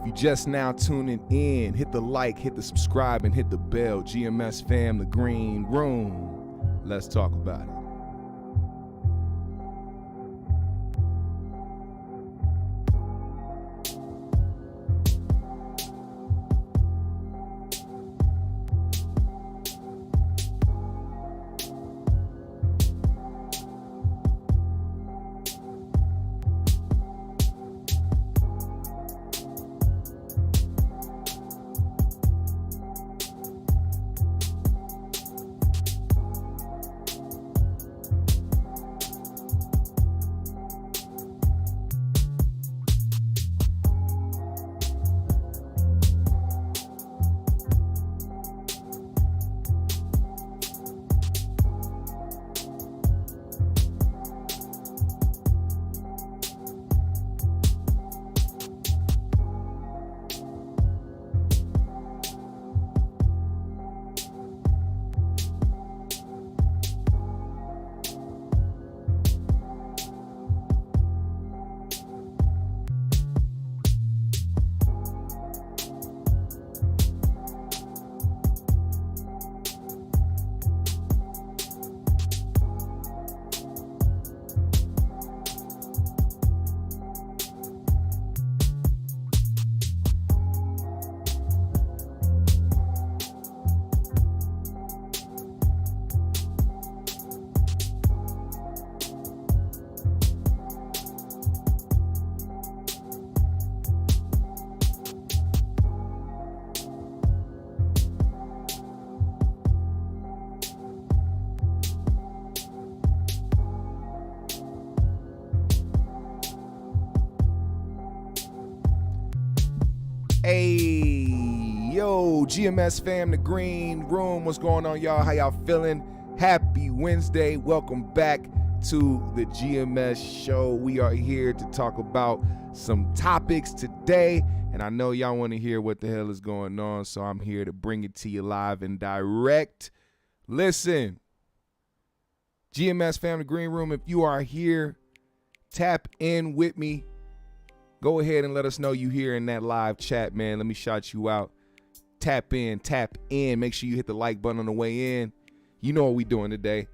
If you just now tuning in, hit the like, hit the subscribe, and hit the bell. GMS fam, the green room. Let's talk about it. Hey, yo, GMS fam, the green room. What's going on, y'all? How y'all feeling? Happy Wednesday. Welcome back to the GMS show. We are here to talk about some topics today, and I know y'all want to hear what the hell is going on, so I'm here to bring it to you live and direct. Listen, GMS fam, the green room, if you are here, tap in with me. Go ahead and let us know you here in that live chat, man. Let me shout you out. Tap in. Make sure you hit the like button on the way in. You know what we doing today.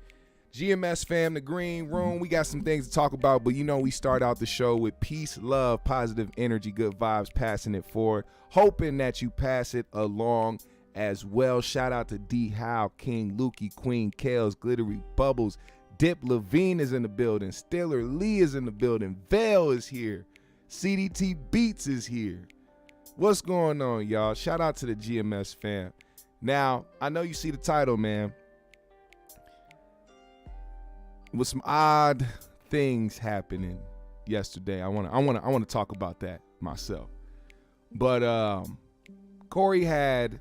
GMS fam, the green room. We got some things to talk about, but you know we start out the show with peace, love, positive energy, good vibes, passing it forward. Hoping that you pass it along as well. Shout out to D. Howe, King Lukey, Queen Kales, Glittery Bubbles. Dip Levine is in the building. Stiller Lee is in the building. Vale is here. CDT Beats is here. What's going on, y'all? Shout out to the GMS fam. Now, I know you see the title, man. With some odd things happening yesterday. I want to talk about that myself. But Corey had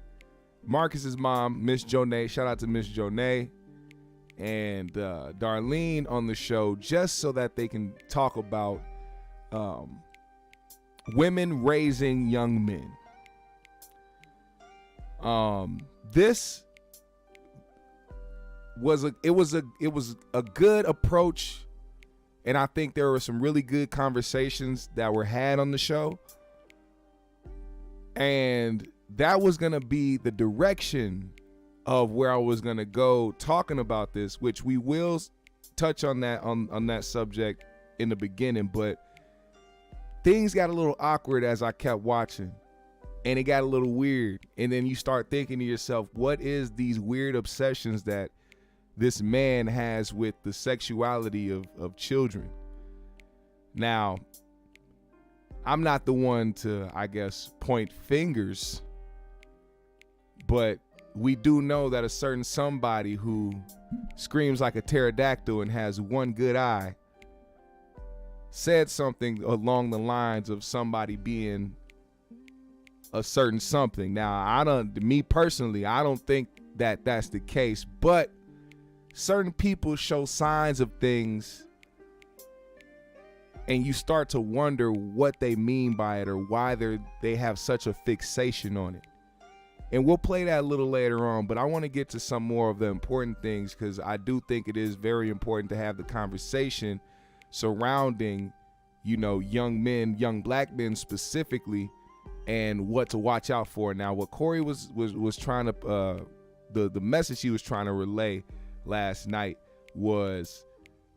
Marcus's mom, Miss Jonay. Shout out to Miss Jonay and Darlene on the show, just so that they can talk about women raising young men. This was a good approach, and I think there were some really good conversations that were had on the show, and that was gonna be the direction of where I was gonna go talking about this, which we will touch on that on that subject in the beginning, but things got a little awkward as I kept watching, and it got a little weird. And then you start thinking to yourself, what is these weird obsessions that this man has with the sexuality of children? Now, I'm not the one to, I guess, point fingers, but we do know that a certain somebody who screams like a pterodactyl and has one good eye said something along the lines of somebody being a certain something. Now, me personally, I don't think that that's the case, but certain people show signs of things and you start to wonder what they mean by it or why they have such a fixation on it. And we'll play that a little later on, but I want to get to some more of the important things, because I do think it is very important to have the conversation surrounding, young men, young black men specifically, and what to watch out for. Now, what Corey was trying to, the message he was trying to relay last night was,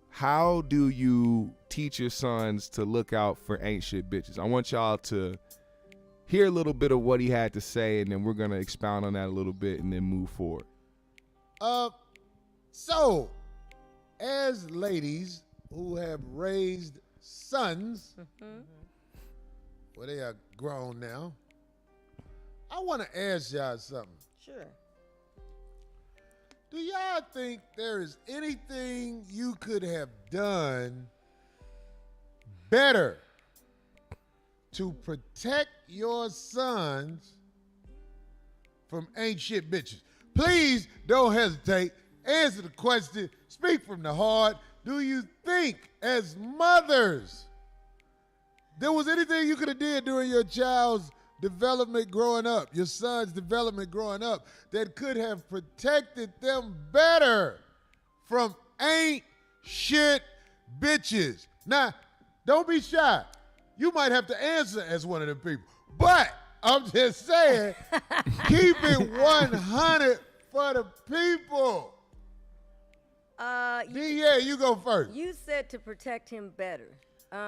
how do you teach your sons to look out for ain't shit bitches? I want y'all to hear a little bit of what he had to say, and then we're going to expound on that a little bit and then move forward. So, as ladies who have raised sons, well, they are grown now, I want to ask y'all something. Sure. Do y'all think there is anything you could have done better to protect your sons from ain't shit bitches? Please don't hesitate. Answer the question. Speak from the heart. Do you think, as mothers, there was anything you could have did during your child's development growing up, your son's development growing up, that could have protected them better from ain't shit bitches? Now, don't be shy. You might have to answer as one of them people. But I'm just saying, keep it 100 for the people. Yeah, you go first. You said to protect him better.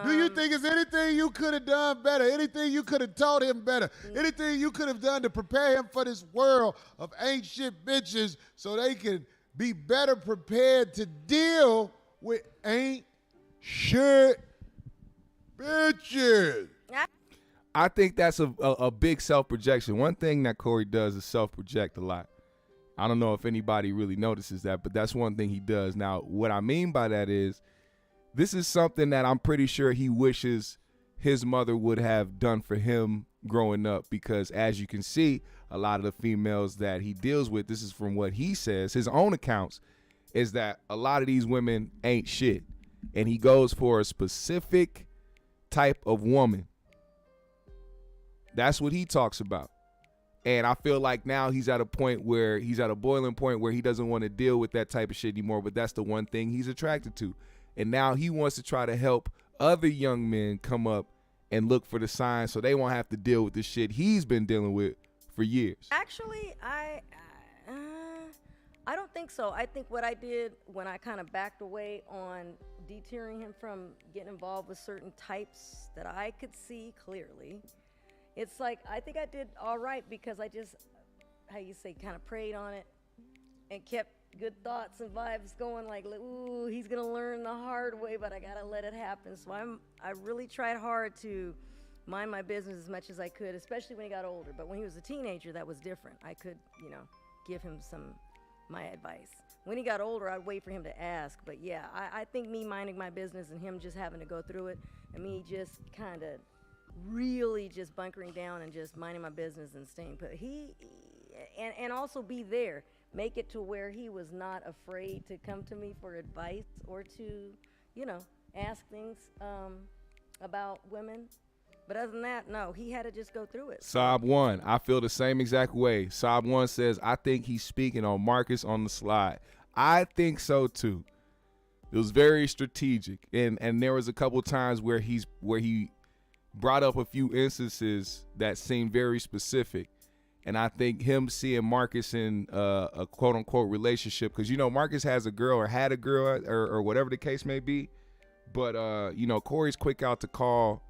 Do you think there's anything you could have done better? Anything you could have taught him better? Anything you could have done to prepare him for this world of ain't shit bitches so they can be better prepared to deal with ain't shit bitches? I think that's a big self-projection. One thing that Corey does is self-project a lot. I don't know if anybody really notices that, but that's one thing he does. Now, what I mean by that is, this is something that I'm pretty sure he wishes his mother would have done for him growing up, because as you can see, a lot of the females that he deals with, this is from what he says, his own accounts, is that a lot of these women ain't shit. And he goes for a specific type of woman. That's what he talks about. And I feel like now he's at a boiling point where he doesn't want to deal with that type of shit anymore, but that's the one thing he's attracted to. And now he wants to try to help other young men come up and look for the signs so they won't have to deal with the shit he's been dealing with for years. Actually, I don't think so. I think what I did when I kind of backed away on deterring him from getting involved with certain types that I could see clearly, it's like I think I did all right, because I just, how you say, kind of prayed on it and kept good thoughts and vibes going, like, ooh, he's gonna learn the hard way, but I gotta let it happen. So I really tried hard to mind my business as much as I could, especially when he got older. But when he was a teenager, that was different. I could, give him my advice. When he got older, I'd wait for him to ask. But yeah, I think me minding my business and him just having to go through it, and me just kind of really just bunkering down and just minding my business and staying put. And also be there. Make it to where he was not afraid to come to me for advice or to, ask things about women. But other than that, no, he had to just go through it. Saab 1, I feel the same exact way. Saab 1 says, I think he's speaking on Marcus on the slide. I think so too. It was very strategic. And there was a couple times where he brought up a few instances that seemed very specific. And I think him seeing Marcus in a quote-unquote relationship, because, Marcus has a girl or had a girl or whatever the case may be. But, Corey's quick out to call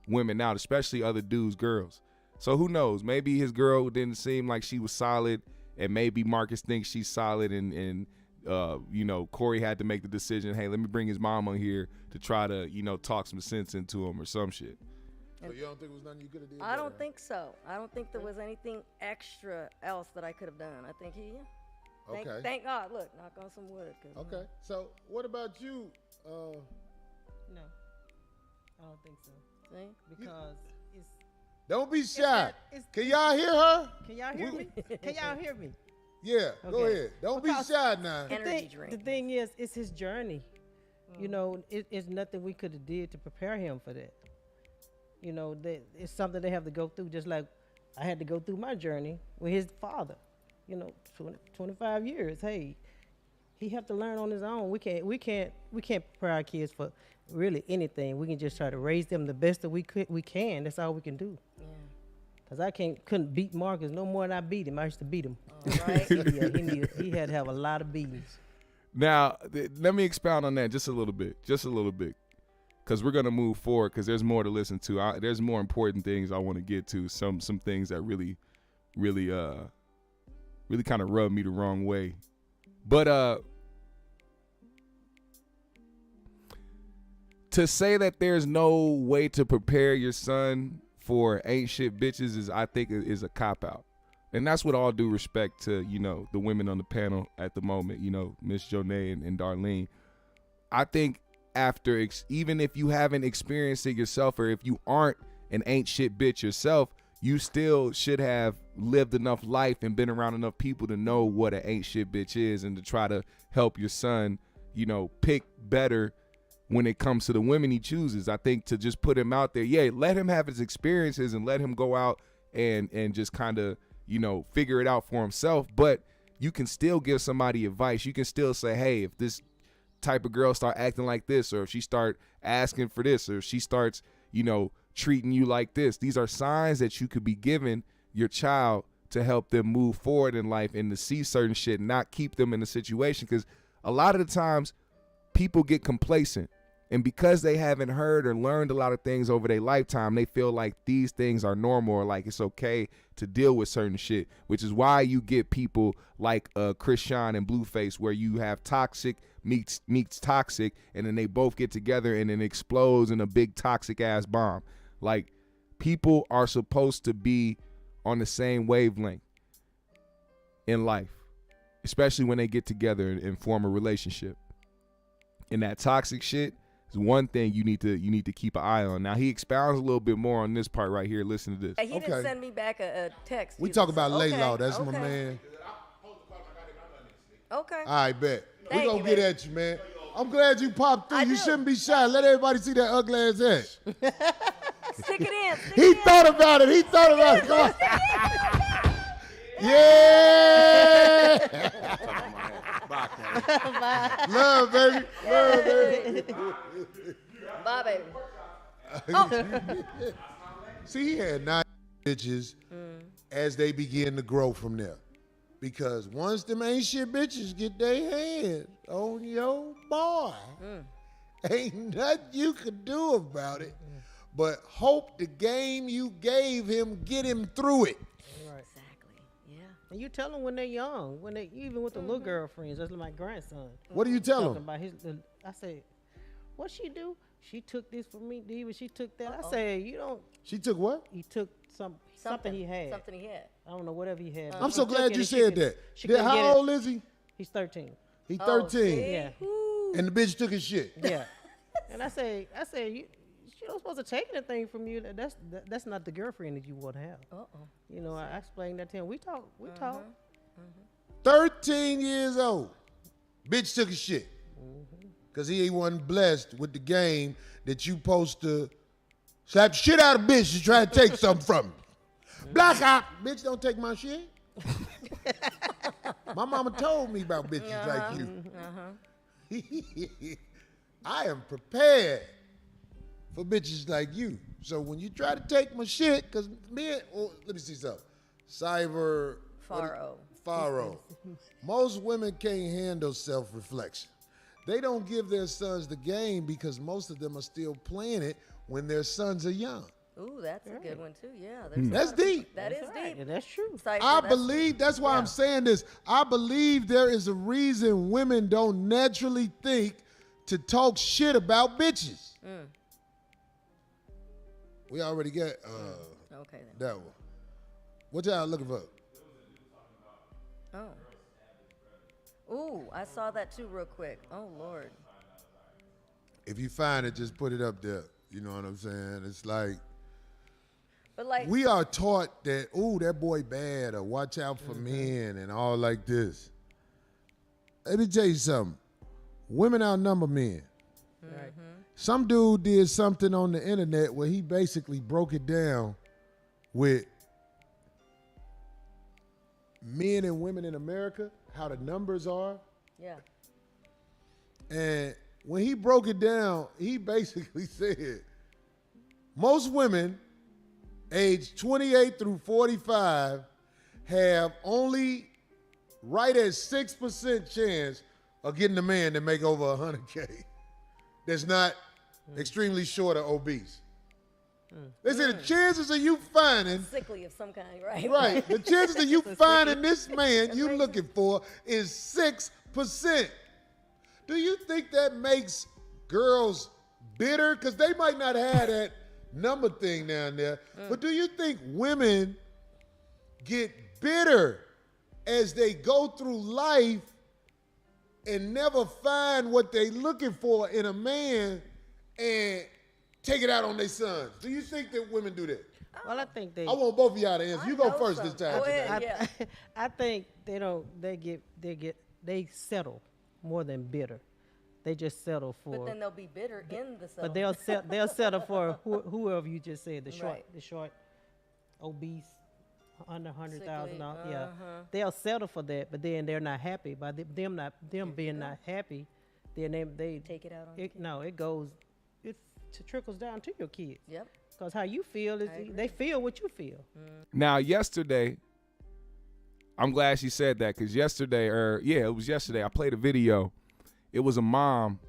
women out, especially other dudes' girls. So who knows? Maybe his girl didn't seem like she was solid, and maybe Marcus thinks she's solid, and Corey had to make the decision, hey, let me bring his mom on here to try to, talk some sense into him or some shit. So you don't think it was nothing you could have done? I don't think so. I don't think there was anything extra else that I could have done. I think Okay. Thank God. Look, knock on some wood. Okay. So what about you? No, I don't think so. See? Because it's. Don't be shy. Can y'all hear her? Can y'all hear me? Can y'all hear me? Yeah, go Okay. ahead. Don't Because be shy now. Energy drink. The thing is, it's his journey. It's nothing we could have did to prepare him for that. It's something they have to go through, just like I had to go through my journey with his father. 25 years. Hey, he have to learn on his own. We can't prepare our kids for really anything. We can just try to raise them the best that we can. That's all we can do. Yeah. Cause I couldn't beat Marcus no more than I beat him. I used to beat him. All right. He had to have a lot of beatings. Now, let me expound on that just a little bit, because we're gonna move forward. Because there's more to listen to. There's more important things I want to get to. Some things that really kind of rub me the wrong way. But to say that there's no way to prepare your son for ain't shit bitches I think is a cop out. And that's with all due respect to, the women on the panel at the moment, Miss Jonay and Darlene. I think after, even if you haven't experienced it yourself, or if you aren't an ain't shit bitch yourself, you still should have lived enough life and been around enough people to know what an ain't shit bitch is, and to try to help your son, pick better when it comes to the women he chooses. I think to just put him out there, let him have his experiences and let him go out and just kind of, figure it out for himself. But you can still give somebody advice. You can still say, hey, if this type of girl start acting like this, or if she start asking for this, or if she starts, treating you like this, these are signs that you could be giving your child to help them move forward in life and to see certain shit, not keep them in a situation. Because a lot of the times people get complacent, and because they haven't heard or learned a lot of things over their lifetime, they feel like these things are normal, or like it's okay to deal with certain shit, which is why you get people like Christian and Blueface, where you have toxic meets toxic, and then they both get together and it explodes in a big toxic ass bomb. Like, people are supposed to be on the same wavelength in life, especially when they get together and form a relationship. And that toxic shit is one thing you need to keep an eye on. Now, he expounds a little bit more on this part right here. Listen to this. He didn't send me back a text. We either, talk about so- Laylaw. okay, That's my okay. man. Okay. All right, bet. We Thank gonna you, get baby. at you, man. I'm glad you popped through. I You do. shouldn't be shy. Let everybody see that ugly ass head. Stick it in. Stick He it in. thought about it. Come on. Yeah. Love, baby. Love, baby. Bye, baby. See, he had 9 bitches as they begin to grow from there. Because once them ain't shit bitches get their hands on your boy, ain't nothing you could do about it but hope the game you gave him get him through it. Exactly. Yeah. And you tell them when they're young, even with the little girlfriends. That's like my grandson. What do you tell Talking him? about I said, what she do? She took this from me, Diva. She took that. I said, you don't. She took what? He took something he had. Something he had. I don't know, whatever he had. I'm She so took glad it you and she said could- that. she couldn't get How it. old is he? He's 13. He Oh, 13. see? Yeah. Woo. And the bitch took his shit. Yeah. And I say, she don't supposed to take anything from you. That's not the girlfriend that you want to have. Uh-oh. I explained that to him. We talk. 13 years old. Bitch took his shit. Because he wasn't blessed with the game that you supposed to slap the shit out of bitch to try to take something from him. Black eye, bitch, don't take my shit. My mama told me about bitches like you. I am prepared for bitches like you. So when you try to take my shit, because let me see something. Faro. Most women can't handle self-reflection. They don't give their sons the game because most of them are still playing it when their sons are young. Ooh, that's a good one too. Yeah. That's deep. That is Right. deep. Yeah, that's true. Cypher, I that's- believe, that's why I'm saying this. I believe there is a reason women don't naturally think to talk shit about bitches. We already got Okay then. that one. What y'all looking for? Oh. Ooh, I saw that too real quick. Oh Lord. If you find it, just put it up there. You know what I'm saying? It's like, But like we are taught that, ooh, that boy bad, or watch out for men and all like this. Let me tell you something. Women outnumber men. Right. Some dude did something on the internet where he basically broke it down with men and women in America, how the numbers are. yeah. And when he broke it down, he basically said most women age 28 through 45 have only right at 6% chance of getting a man that make over 100K that's not extremely short or obese. They say the chances of you finding, Sickly of some kind, right? right, the chances of you finding this man you looking for is 6%. Do you think that makes girls bitter? Because they might not have that number thing down there, but do you think women get bitter as they go through life and never find what they looking for in a man and take it out on their sons? Do you think that women do that? Well, I think they. I want both of y'all to answer. You go know first so. this time. Go ahead. Today. Yeah. I think they don't. They settle more than bitter. They just settle for. But then they'll be bitter in the But settlement. they'll settle for whoever you just said, Right. the short, obese, under $100,000. Sickly, Yeah, they'll settle for that, but then they're not happy. By them being not happy, then they Take it out on the kid. No, it goes, it trickles down to your kids. Yep. Because how you feel is they feel what you feel. Now, yesterday, I'm glad she said that because yesterday, it was yesterday, I played a video. It was a mom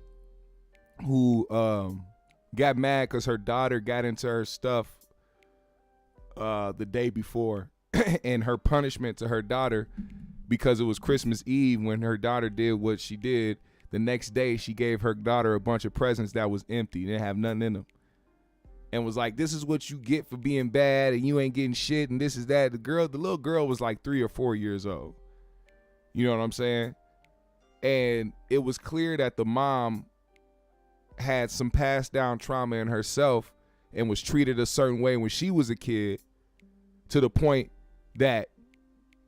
who got mad because her daughter got into her stuff the day before. And her punishment to her daughter, because it was Christmas Eve when her daughter did what she did, the next day she gave her daughter a bunch of presents that was empty. They didn't have nothing in them. And was like, this is what you get for being bad and you ain't getting shit and this is that. The little girl was like 3 or 4 years old. You know what I'm saying? And it was clear that the mom had some passed down trauma in herself and was treated a certain way when she was a kid, to the point that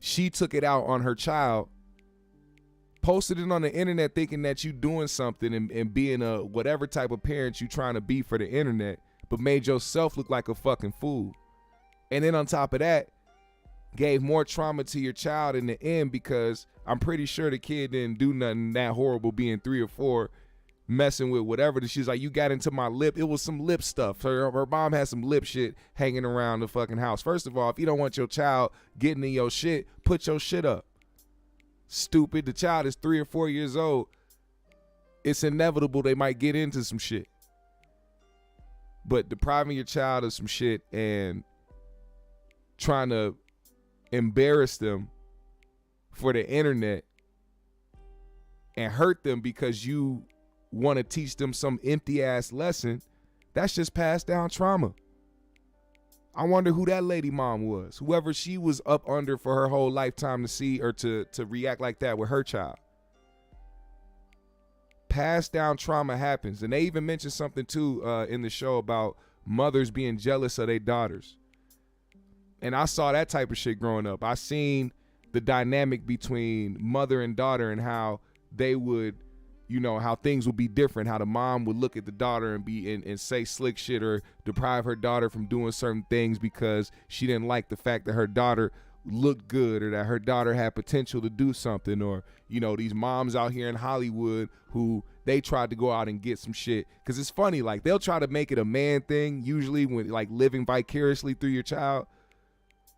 she took it out on her child, posted it on the internet thinking that you doing something and being a whatever type of parent you trying to be for the internet, but made yourself look like a fucking fool. And then on top of that, gave more trauma to your child in the end, because I'm pretty sure the kid didn't do nothing that horrible being 3 or 4, messing with whatever. She's like, you got into my lip. It was some lip stuff. Her mom had some lip shit hanging around the fucking house. First of all, if you don't want your child getting in your shit, put your shit up. Stupid. The child is 3 or 4 years old. It's inevitable they might get into some shit. But depriving your child of some shit and trying to embarrass them for the internet and hurt them because you want to teach them some empty ass lesson, that's just passed down trauma. I wonder who that lady mom was, whoever she was up under for her whole lifetime to see or to react like that with her child. Passed down trauma happens. And they even mentioned something too in the show about mothers being jealous of their daughters. And I saw that type of shit growing up. I seen the dynamic between mother and daughter and how they would, you know, how things would be different, how the mom would look at the daughter and be and say slick shit or deprive her daughter from doing certain things because she didn't like the fact that her daughter looked good or that her daughter had potential to do something. Or, you know, these moms out here in Hollywood who they tried to go out and get some shit. Because it's funny, like they'll try to make it a man thing usually when like living vicariously through your child,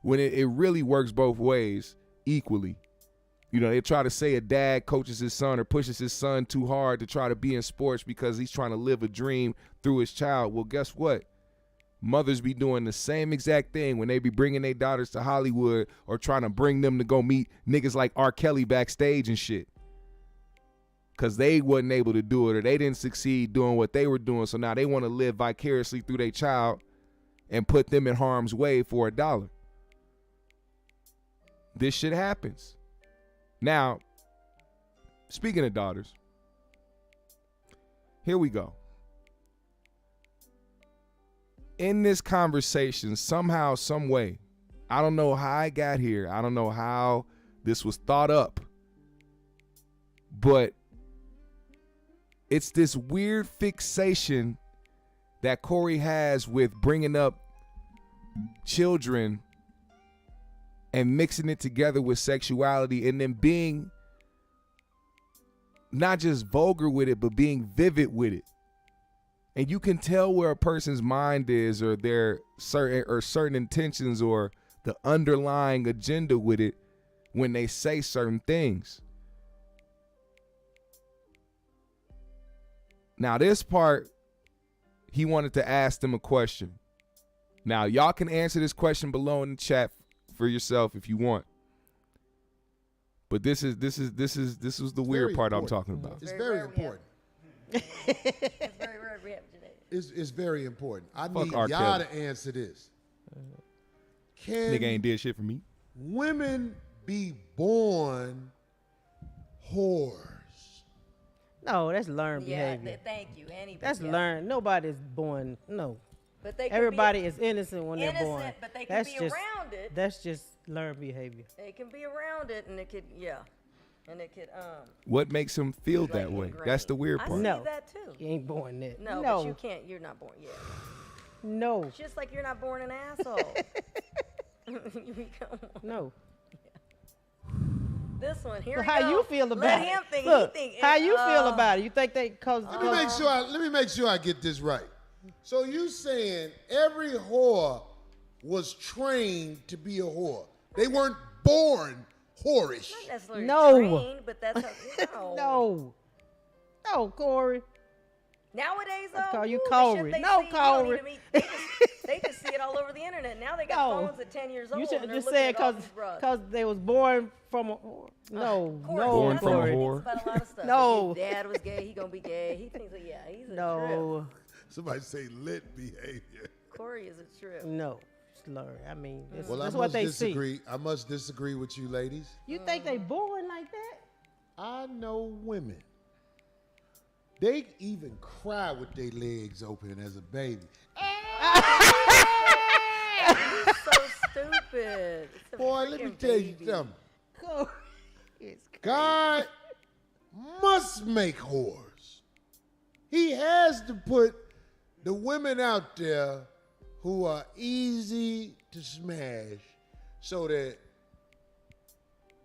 when it really works both ways equally. You know, they try to say a dad coaches his son or pushes his son too hard to try to be in sports because he's trying to live a dream through his child. Well, guess what? Mothers be doing the same exact thing when they be bringing their daughters to Hollywood or trying to bring them to go meet niggas like R. Kelly backstage and shit. Because they wasn't able to do it or they didn't succeed doing what they were doing. So now they want to live vicariously through their child and put them in harm's way for $1. This shit happens. Now, speaking of daughters, here we go. In this conversation, somehow, some way, I don't know how I got here. I don't know how this was thought up. But it's this weird fixation that Corey has with bringing up children and mixing it together with sexuality and then being not just vulgar with it, but being vivid with it. And you can tell where a person's mind is, or their certain intentions, or the underlying agenda with it when they say certain things. Now, this part, he wanted to ask them a question. Now, y'all can answer this question below in the chat for yourself if you want. But this is the weird part I'm talking about. It's very important. It's very rare we have today. It's very important. I Fuck need R. y'all Kelly. to answer this. Nigga Can ain't did shit for me. women be born whores? No, that's learned Yeah, behavior. thank you. Anybody. That's learned. Nobody's born. No. But they can Everybody is innocent when be they're born. innocent, but they can That's be just around it. that's just learned behavior. They can be around it, and it could, and it could, What makes him feel like that way? ingrained. That's the weird I part. see No. that too. You ain't born that. No, no, but you can't. You're not born yet. no, It's just like you're not born an asshole. Come on. no. This one here. So we how go. you feel about Let it? him think. Look, he think. how you feel about it? You think they cause? Let me make sure I get this right. So you saying every whore was trained to be a whore? They weren't born whorish. Not necessarily No. trained, but that's how, no, Corey. Nowadays, I'd though, call you ooh, the Corey. shit they No, see, you don't Corey. need to they just see it all over the internet. Now they got No. phones at 10 years old. You should and just they're say looking it at all these bras. because they was born from a. No, Corey, no, Born that's from a what he whore. thinks about a lot of stuff. No. If his dad was gay, he gonna be gay. He thinks that, he's a trip. no, Somebody say lit behavior. Corey is a trip. no. Slur. I mean, that's, Well, that's I what must they disagree. see. I must disagree with you, ladies. You think they born like that? I know women. They even cry with their legs open as a baby. He's so stupid. It's a Boy, let me freaking tell you baby. something. Corey is God must make whores. He has to put the women out there who are easy to smash so that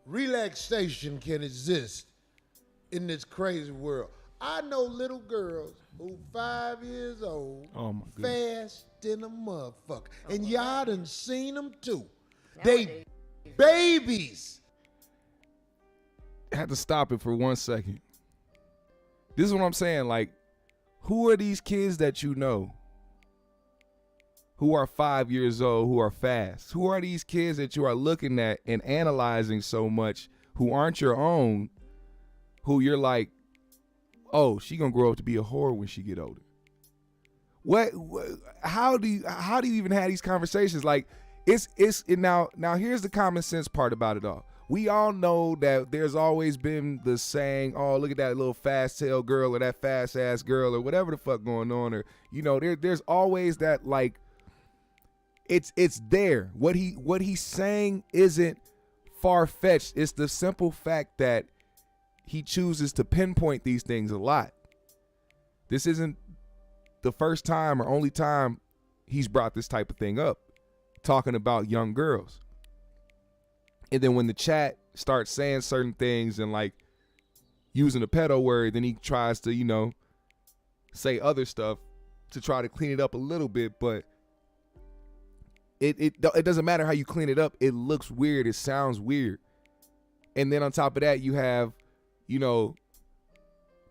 relaxation can exist in this crazy world. I know little girls who 5 years old, Oh, my goodness. fast than a motherfucker. And y'all done seen them too. Nowadays. They babies. I had to stop it for 1 second. This is what I'm saying. Like, who are these kids that you know who are 5 years old, who are fast? Who are these kids that you are looking at and analyzing so much, who aren't your own, who you're like, oh, she gonna grow up to be a whore when she get older? What how do you even have these conversations? Like, now here's the common sense part about it all. We all know that there's always been the saying, oh, look at that little fast tail girl, or that fast ass girl, or whatever the fuck going on, or there's always that, like, it's there. What he's saying isn't far-fetched. It's the simple fact that he chooses to pinpoint these things a lot. This isn't the first time or only time he's brought this type of thing up, talking about young girls. And then when the chat starts saying certain things and, like, using a pedo word, then he tries to, say other stuff to try to clean it up a little bit. But it doesn't matter how you clean it up. It looks weird. It sounds weird. And then on top of that, you have,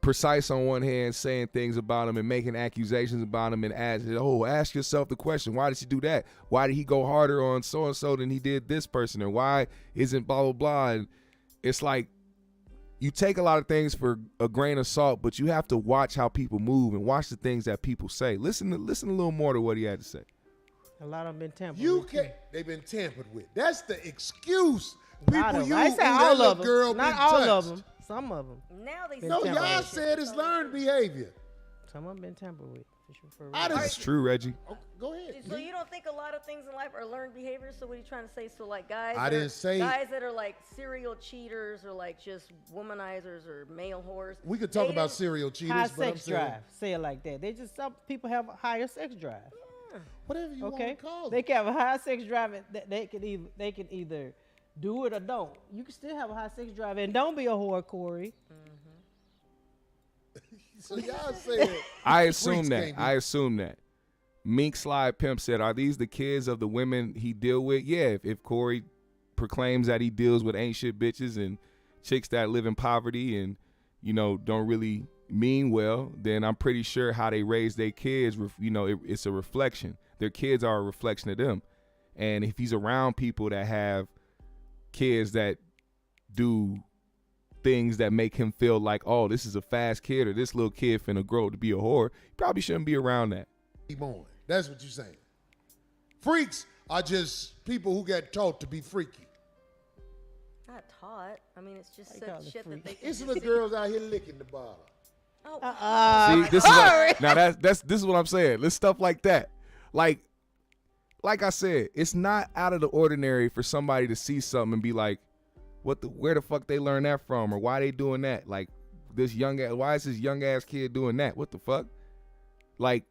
Precise on one hand saying things about him and making accusations about him, and ask yourself the question, why did she do that? Why did he go harder on so-and-so than he did this person? Or why isn't blah, blah, blah? And it's like, you take a lot of things for a grain of salt, but you have to watch how people move and watch the things that people say. Listen a little more to what he had to say. A lot of them been tampered. You with, can't. too. They've been tampered with. That's the excuse. A lot People of use. them. I say when all that of little girl them. Not been all touched. of them. Some of them. Now they No, Tampered y'all with. said it's learned behavior. Some of them been tampered with. For real. I done- That's true, Reggie. Oh, go ahead. So you don't think a lot of things in life are learned behaviors? So what are you trying to say? So like guys, I didn't say- guys that are like serial cheaters or like just womanizers or male whores. We could talk they about didn't- serial cheaters, High but I'm sex saying drive. Say it like that. Some people have a higher sex drive. whatever you want Okay, to call they it. can have a high sex drive. They can either do it or don't. You can still have a high sex drive and don't be a whore, Corey. So y'all said I assume freaks that. can't be- I assume that. Mink Slide Pimp said, "Are these the kids of the women he deal with?" Yeah. If Corey proclaims that he deals with ain't shit bitches and chicks that live in poverty and don't really mean well, then I'm pretty sure how they raise their kids. It's a reflection. Their kids are a reflection of them. And if he's around people that have kids that do things that make him feel like, oh, this is a fast kid or this little kid finna grow to be a whore, he probably shouldn't be around that. born. That's what you're saying. Freaks are just people who get taught to be freaky. Not taught. I mean, it's just They call such it shit freak. that they It's can little see. girls out here licking the bottle. Oh, See, this is what, now this is what I'm saying. This stuff like that, like I said, it's not out of the ordinary for somebody to see something and be like, where the fuck they learn that from, or why they doing that? Like why is this young ass kid doing that? What the fuck? Like,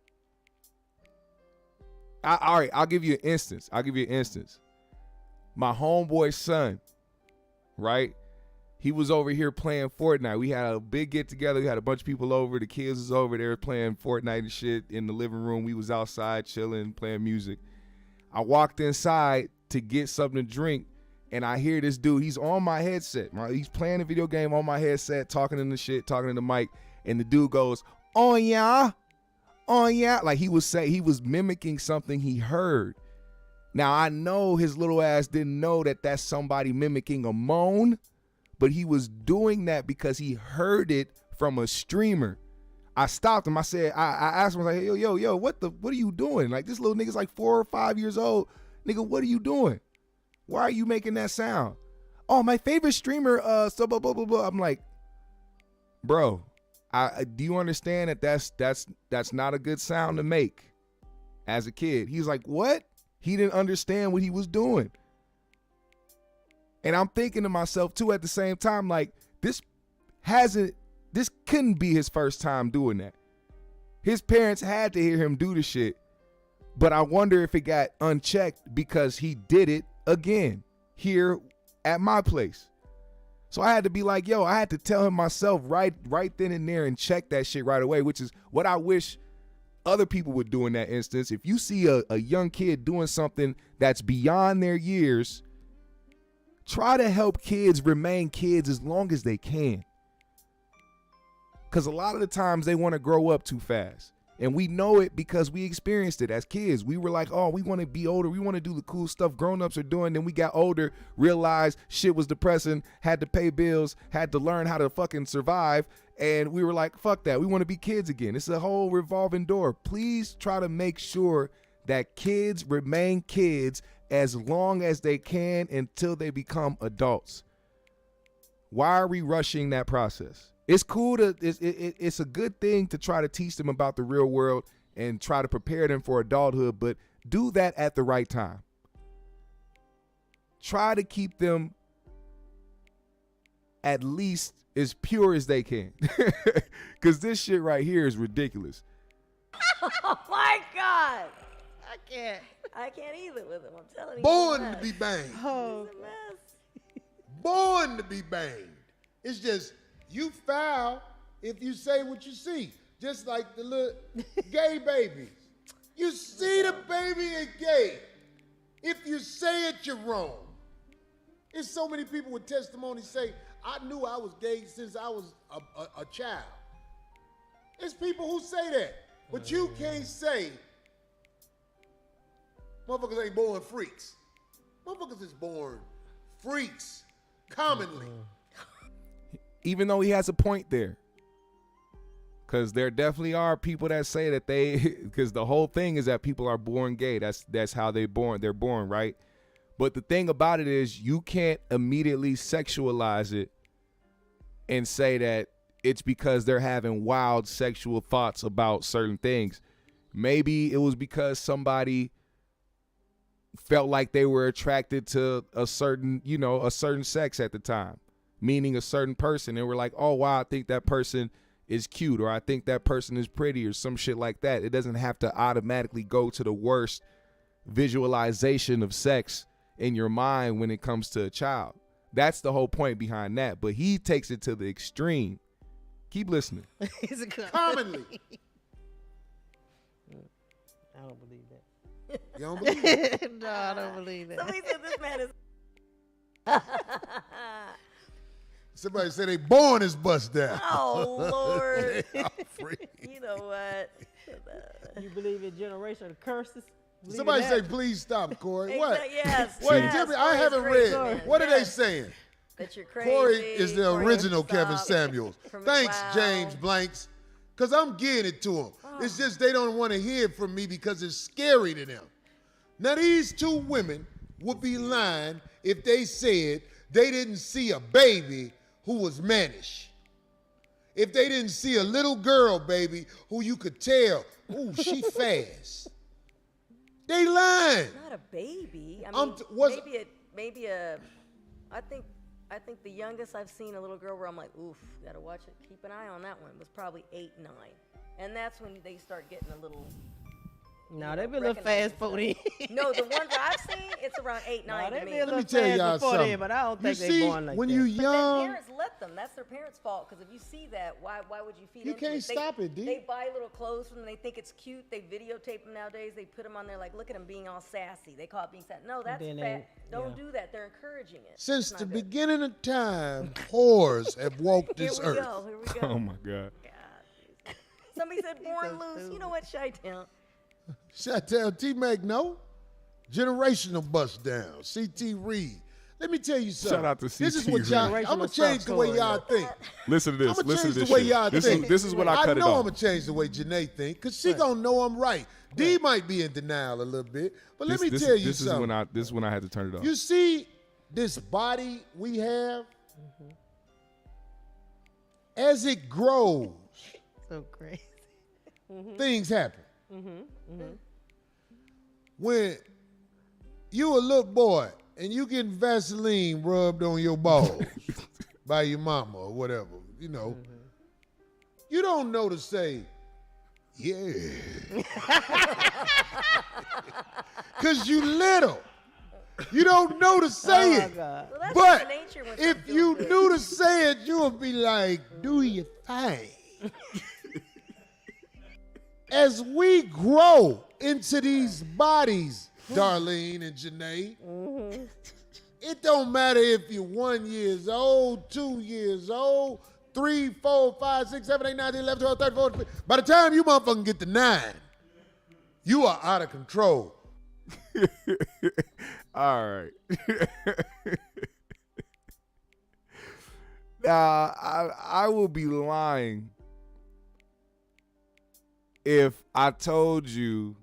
all right, I'll give you an instance. My homeboy's son, right? He was over here playing Fortnite. We had a big get together. We had a bunch of people over. The kids was over there playing Fortnite and shit in the living room. We was outside chilling, playing music. I walked inside to get something to drink, and I hear this dude. He's on my headset. He's playing a video game on my headset, talking in the mic, and the dude goes, "Oh yeah, oh yeah," like he was mimicking something he heard. Now I know his little ass didn't know that that's somebody mimicking a moan, but he was doing that because he heard it from a streamer. I stopped him. I said, I asked him, I was like, yo, what are you doing? Like, this little nigga's like 4 or 5 years old. Nigga, what are you doing? Why are you making that sound? Oh, my favorite streamer, so blah, blah, blah, blah. I'm like, bro, do you understand that that's not a good sound to make as a kid? He's like, what? He didn't understand what he was doing. And I'm thinking to myself too at the same time, like, this couldn't be his first time doing that. His parents had to hear him do the shit, but I wonder if it got unchecked because he did it again here at my place. So I had to be like, I had to tell him myself right then and there and check that shit right away, which is what I wish other people would do in that instance. If you see a young kid doing something that's beyond their years, try to help kids remain kids as long as they can. Because a lot of the times they want to grow up too fast. And we know it because we experienced it as kids. We were like, oh, we want to be older. We want to do the cool stuff grown-ups are doing. Then we got older, realized shit was depressing, had to pay bills, had to learn how to fucking survive. And we were like, fuck that. We want to be kids again. It's a whole revolving door. Please try to make sure that kids remain kids as long as they can until they become adults. Why are we rushing that process? It's cool it's a good thing to try to teach them about the real world and try to prepare them for adulthood, but do that at the right time. Try to keep them at least as pure as they can. Because this shit right here is ridiculous. Oh my God. I can't. either with him. I'm telling you. Born he's a to mess. be banged. Oh, He's a mess. Born to be banged. It's just, you foul if you say what you see. Just like the little gay babies. You see the baby is gay. If you say it, you're wrong. There's so many people with testimonies say, I knew I was gay since I was a child. There's people who say that. But you can't say, motherfuckers ain't born freaks. Motherfuckers is born freaks, commonly. Even though he has a point there. Because there definitely are people that say that because the whole thing is that people are born gay. That's how they're born, right? But the thing about it is you can't immediately sexualize it and say that it's because they're having wild sexual thoughts about certain things. Maybe it was because somebody felt like they were attracted to a certain sex at the time, meaning a certain person. And we're like, oh, wow, I think that person is cute, or I think that person is pretty, or some shit like that. It doesn't have to automatically go to the worst visualization of sex in your mind when it comes to a child. That's the whole point behind that. But he takes it to the extreme. Keep listening. It's a Commonly. I don't believe that. You don't believe it? No, I don't believe that. Somebody said this man is. Somebody said they born as bust down. Oh Lord. They are free. You know what? You believe in generational curses? Believe in Somebody that? say, please stop, Corey. What? Yes. Wait, yes, Jimmy, I Corey's haven't crazy, read. man. What are they Yes. saying? That you're crazy. Corey is the Corey, original Kevin stop. Samuels. From- Thanks, wow. James Blanks. Because I'm getting it to them. It's just they don't want to hear it from me because it's scary to them. Now, these two women would be lying if they said they didn't see a baby who was mannish. If they didn't see a little girl, baby, who you could tell, ooh, she fast. They lying. Not a baby. I I'm mean, t- was- maybe a. I think the youngest I've seen a little girl where I'm like, oof, gotta watch it. Keep an eye on that one. Was probably 8, 9, and that's when they start getting a little. No, they be a little fast for them. No, the ones I've seen, it's around 8, 9 they to be me. a Let me little tell fast y'all before something. then, but I don't think you they see, born like when that. you But then young, parents let them. That's their parents' fault. Because if you see that, why would you feed You into can't it? stop it, D. They buy little clothes from them. They think it's cute. They videotape them nowadays. They put them on there like, look at them being all sassy. They call it being sassy. No, that's Then fat. Don't yeah. do that. They're encouraging it. since It's the not good. beginning of time, whores have walked Here this we earth. go. Here we go. Oh my God. God. Somebody said born so loose. You know what, Chi-Town? Should I tell T-Mac no? Generational bust down. CT Reed. Let me tell you something. Shout out to This is CT what y'all. Reed. I'm gonna change the way y'all think. Listen to this. I'm gonna Listen change to this the way shit. y'all think. This is what I cut it know off. I'm gonna change the way Janae think, cause she gonna know I'm right. D might be in denial a little bit, but let me tell you this something. This is when I had to turn it off. You see this body we have, as it grows, So crazy. things happen. When you a little boy and you getting Vaseline rubbed on your balls by your mama or whatever, you know, you don't know to say, yeah. Because you little. You don't know to say Oh my it. God. Well, that's But just nature when if something feels you good. knew to say it, you would be like, do your thing. As we grow into these bodies, Darlene and Janae, it don't matter if you're 1 year old, 2 years old, 3, 4, 5, 6, 7, 8, 9, 10, 11, 12, 13, 14, 15. By the time you motherfucking get to 9, you are out of control. All right. Now, I will be lying if I told you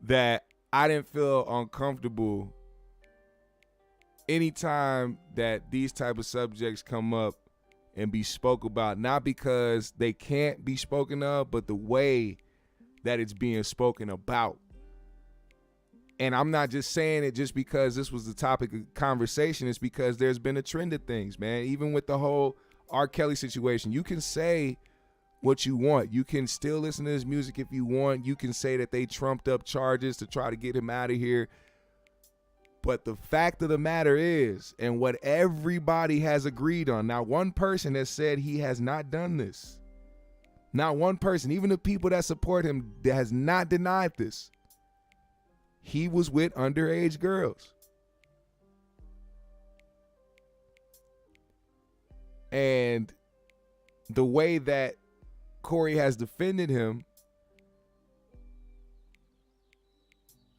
that I didn't feel uncomfortable anytime that these type of subjects come up and be spoke about, not because they can't be spoken of, but the way that it's being spoken about. And I'm not just saying it just because this was the topic of conversation. It's because there's been a trend of things, man. Even with the whole R. Kelly situation, you can say what you want. You can still listen to his music if you want. You can say that they trumped up charges to try to get him out of here. But the fact of the matter is, and what everybody has agreed on, not one person has said he has not done this. Not one person, even the people that support him, that has not denied this. He was with underage girls. And the way that Corey has defended him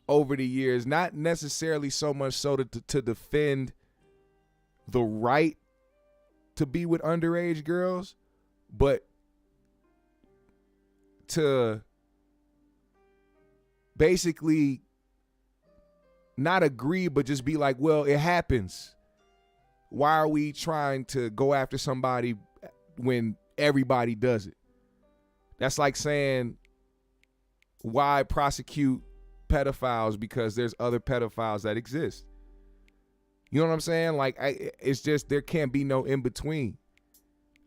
over the years, not necessarily so much so to defend the right to be with underage girls, but to basically not agree, but just be like, well, it happens. Why are we trying to go after somebody when everybody does it? That's like saying, why prosecute pedophiles because there's other pedophiles that exist? You know what I'm saying? Like, it's just, there can't be no in between.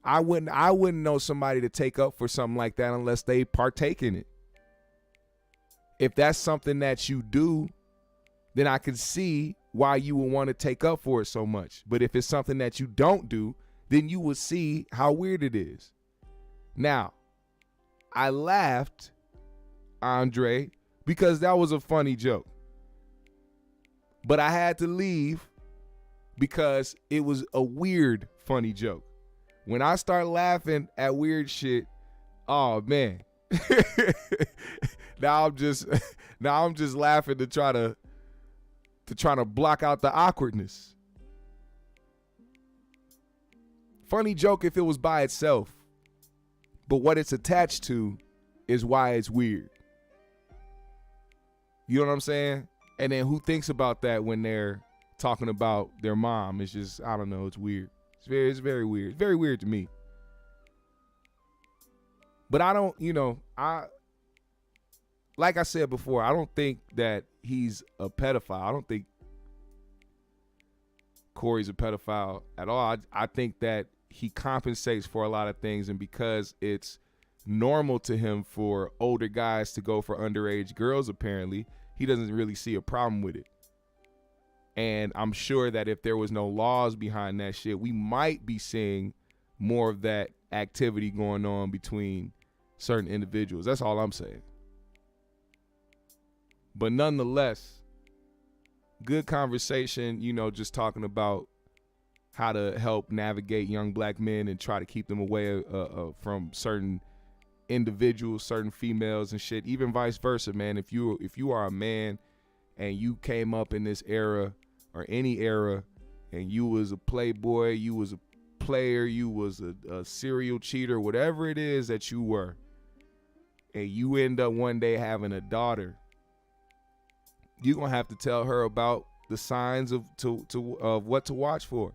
I wouldn't know somebody to take up for something like that unless they partake in it. If that's something that you do, then I can see why you would want to take up for it so much. But if it's something that you don't do, then you would see how weird it is. Now, I laughed, Andre, because that was a funny joke. But I had to leave because it was a weird, funny joke. When I start laughing at weird shit, oh man. now I'm just laughing to try to block out the awkwardness. Funny joke if it was by itself. But what it's attached to is why it's weird. You know what I'm saying? And then who thinks about that when they're talking about their mom? It's just, I don't know, it's weird. It's very weird. It's very weird to me. But I don't, like I said before, I don't think that he's a pedophile. I don't think Corey's a pedophile at all. I think that he compensates for a lot of things, and because it's normal to him for older guys to go for underage girls, apparently, he doesn't really see a problem with it. And I'm sure that if there was no laws behind that shit, we might be seeing more of that activity going on between certain individuals. That's all I'm saying. But nonetheless, good conversation, just talking about how to help navigate young black men and try to keep them away from certain individuals, certain females and shit, even vice versa, man. If you are a man and you came up in this era or any era and you was a playboy, you was a player, you was a serial cheater, whatever it is that you were, and you end up one day having a daughter, you're gonna have to tell her about the signs of what to watch for.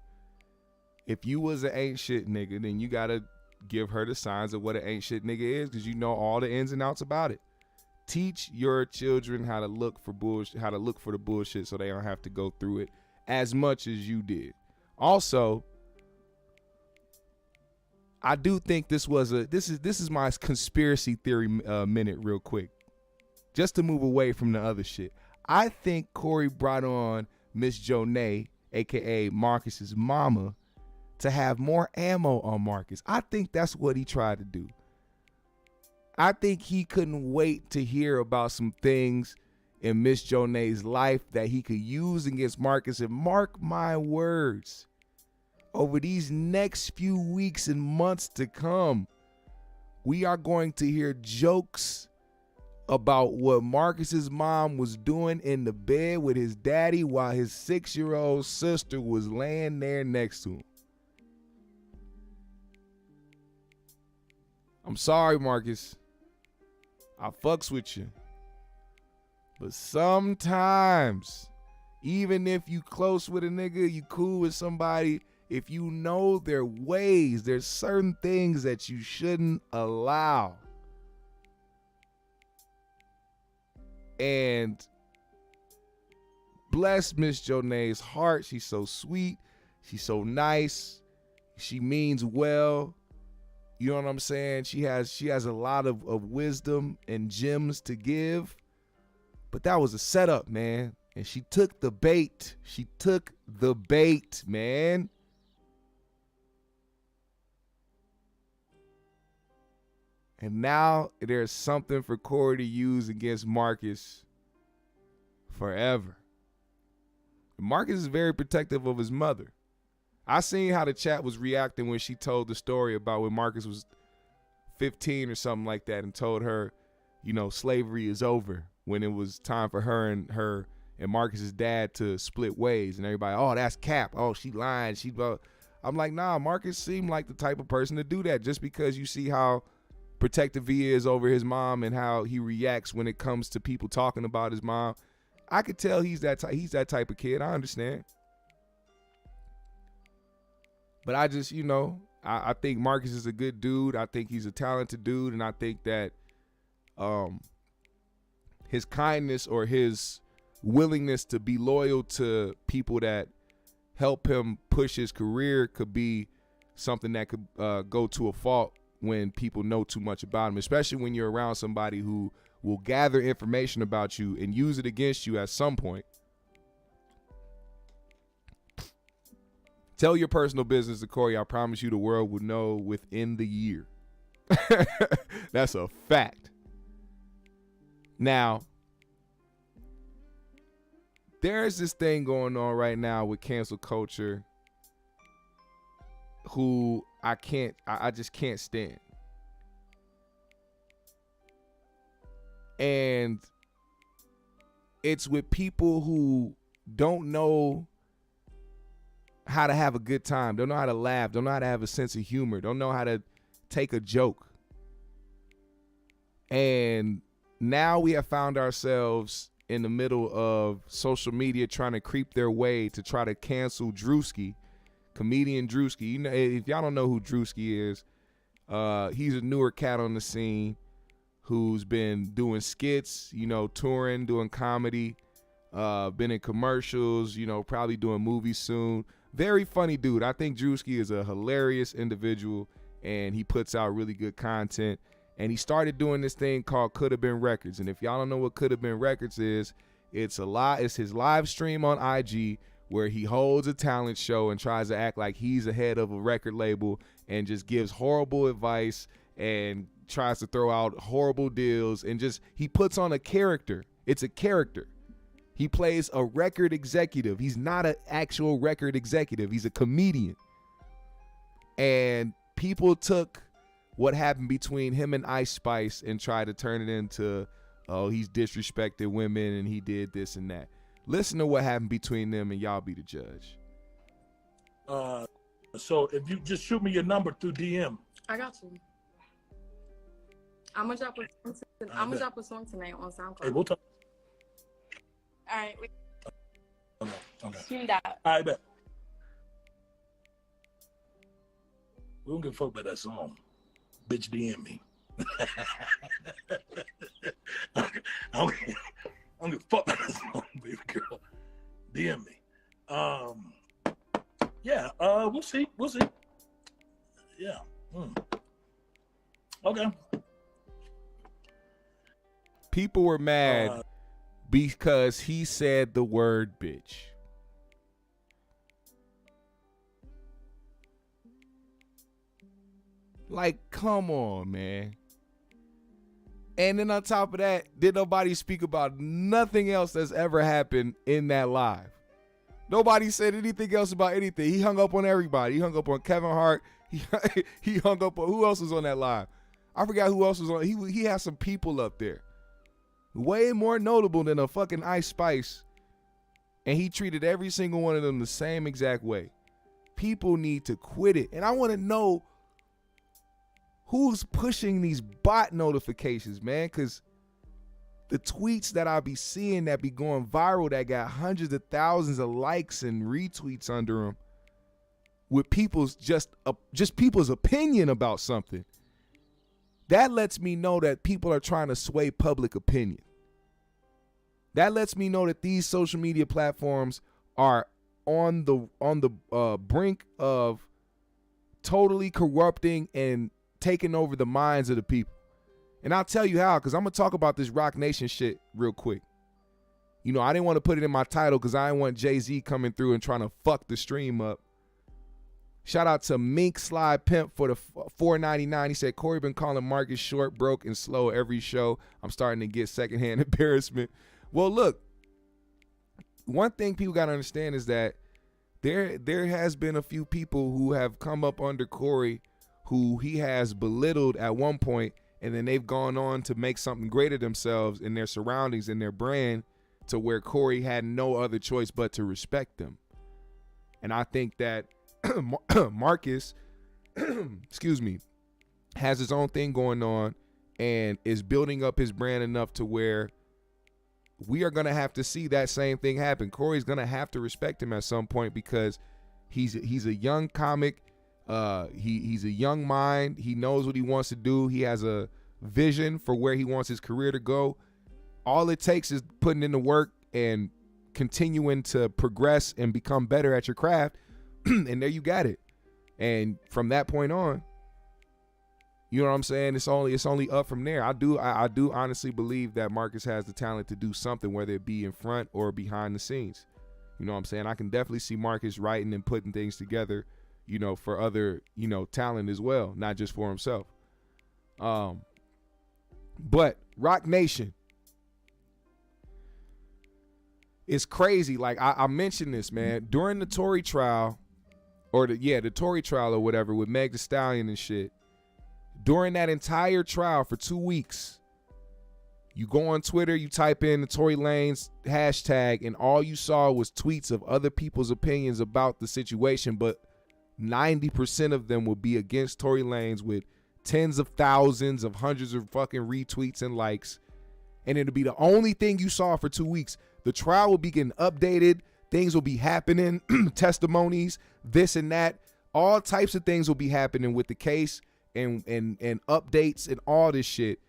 If you was an ain't shit nigga, then you gotta give her the signs of what an ain't shit nigga is, because you know all the ins and outs about it. Teach your children how to look for bullshit, how to look for the bullshit, so they don't have to go through it as much as you did. Also, I do think this is my conspiracy theory minute real quick, just to move away from the other shit. I think Corey brought on Miss Jonay, aka Marcus's mama, to have more ammo on Marcus. I think that's what he tried to do. I think he couldn't wait to hear about some things in Miss Jonay's life that he could use against Marcus. And mark my words, over these next few weeks and months to come, we are going to hear jokes about what Marcus's mom was doing in the bed with his daddy while his 6-year-old sister was laying there next to him. I'm sorry, Marcus. I fucks with you. But sometimes, even if you close with a nigga, you cool with somebody, if you know their ways, there's certain things that you shouldn't allow. And bless Miss Jonay's heart. She's so sweet. She's so nice. She means well. You know what I'm saying? She has a lot of wisdom and gems to give. But that was a setup, man. And she took the bait. She took the bait, man. And now there's something for Corey to use against Marcus forever. Marcus is very protective of his mother. I seen how the chat was reacting when she told the story about when Marcus was 15 or something like that and told her, slavery is over, when it was time for her and Marcus's dad to split ways. And everybody, oh, that's cap. Oh, she lying. I'm like, nah, Marcus seemed like the type of person to do that, just because you see how protective he is over his mom and how he reacts when it comes to people talking about his mom. I could tell he's that type of kid. I understand. But I just, I think Marcus is a good dude. I think he's a talented dude. And I think that his kindness or his willingness to be loyal to people that help him push his career could be something that could go to a fault when people know too much about him, especially when you're around somebody who will gather information about you and use it against you at some point Tell your personal business to Corey. I promise you the world will know within the year. That's a fact. Now, there's this thing going on right now with cancel culture who I just can't stand. And it's with people who don't know how to have a good time, don't know how to laugh, don't know how to have a sense of humor, don't know how to take a joke. And now we have found ourselves in the middle of social media trying to creep their way to try to cancel Druski, comedian Druski. You know, if y'all don't know who Druski is, he's a newer cat on the scene who's been doing skits, you know, touring, doing comedy, been in commercials, you know, probably doing movies soon. Very funny dude. I think Druski is a hilarious individual, and he puts out really good content. And he started doing this thing called Could Have Been Records. And if y'all don't know what Could Have Been Records is, it's his live stream on IG where he holds a talent show and tries to act like he's the head of a record label and just gives horrible advice and tries to throw out horrible deals, and just he puts on a character. It's a character. He plays a record executive. He's not an actual record executive. He's a comedian. And people took what happened between him and Ice Spice and tried to turn it into, oh, he's disrespected women and he did this and that. Listen to what happened between them and y'all be the judge. So if you just shoot me your number through DM. I got you. I'm gonna drop a song tonight on SoundCloud. Hey, we'll talk. All right. Okay. Shoot that. I bet. We don't give a fuck about that song. Bitch, DM me. I don't give a fuck about that song, baby girl. DM me. Yeah, we'll see. Yeah. Okay. People were mad because he said the word bitch. Like, come on, man. And then on top of that, did nobody speak about nothing else that's ever happened in that live? Nobody said anything else about anything. He hung up on everybody. He hung up on Kevin Hart. He hung up on, who else was on that live? I forgot who else was on. He had some people up there. Way more notable than a fucking Ice Spice. And he treated every single one of them the same exact way. People need to quit it. And I want to know who's pushing these bot notifications, man, because the tweets that I be seeing that be going viral that got hundreds of thousands of likes and retweets under them with people's just people's opinion about something. That lets me know that people are trying to sway public opinion. That lets me know that these social media platforms are on the brink of totally corrupting and taking over the minds of the people. And I'll tell you how, because I'm going to talk about this Rock Nation shit real quick. You know, I didn't want to put it in my title because I didn't want Jay-Z coming through and trying to fuck the stream up. Shout out to Mink Slide Pimp for the $4.99. He said, Corey been calling Marcus short, broke, and slow every show. I'm starting to get secondhand embarrassment. Well, look, one thing people got to understand is that there has been a few people who have come up under Corey who he has belittled at one point, and then they've gone on to make something great of themselves in their surroundings and their brand to where Corey had no other choice but to respect them. And I think that Marcus, excuse me, has his own thing going on and is building up his brand enough to where we are going to have to see that same thing happen. Corey's going to have to respect him at some point because he's a young comic. He's a young mind. He knows what he wants to do. He has a vision for where he wants his career to go. All it takes is putting in the work and continuing to progress and become better at your craft. And there you got it. And from that point on, you know what I'm saying? It's only up from there. I do honestly believe that Marcus has the talent to do something, whether it be in front or behind the scenes. You know what I'm saying? I can definitely see Marcus writing and putting things together, you know, for other, you know, talent as well, not just for himself. But Rock Nation, it's crazy. Like I mentioned this, man, during the Tory trial, or the Tory trial or whatever with Meg Thee Stallion and shit. During that entire trial for 2 weeks, you go on Twitter, you type in the Tory Lanez hashtag, and all you saw was tweets of other people's opinions about the situation, but 90% of them would be against Tory Lanez with tens of thousands of hundreds of fucking retweets and likes. And it'll be the only thing you saw for 2 weeks. The trial will be getting updated. Things will be happening, testimonies, this and that. All types of things will be happening with the case and updates and all this shit.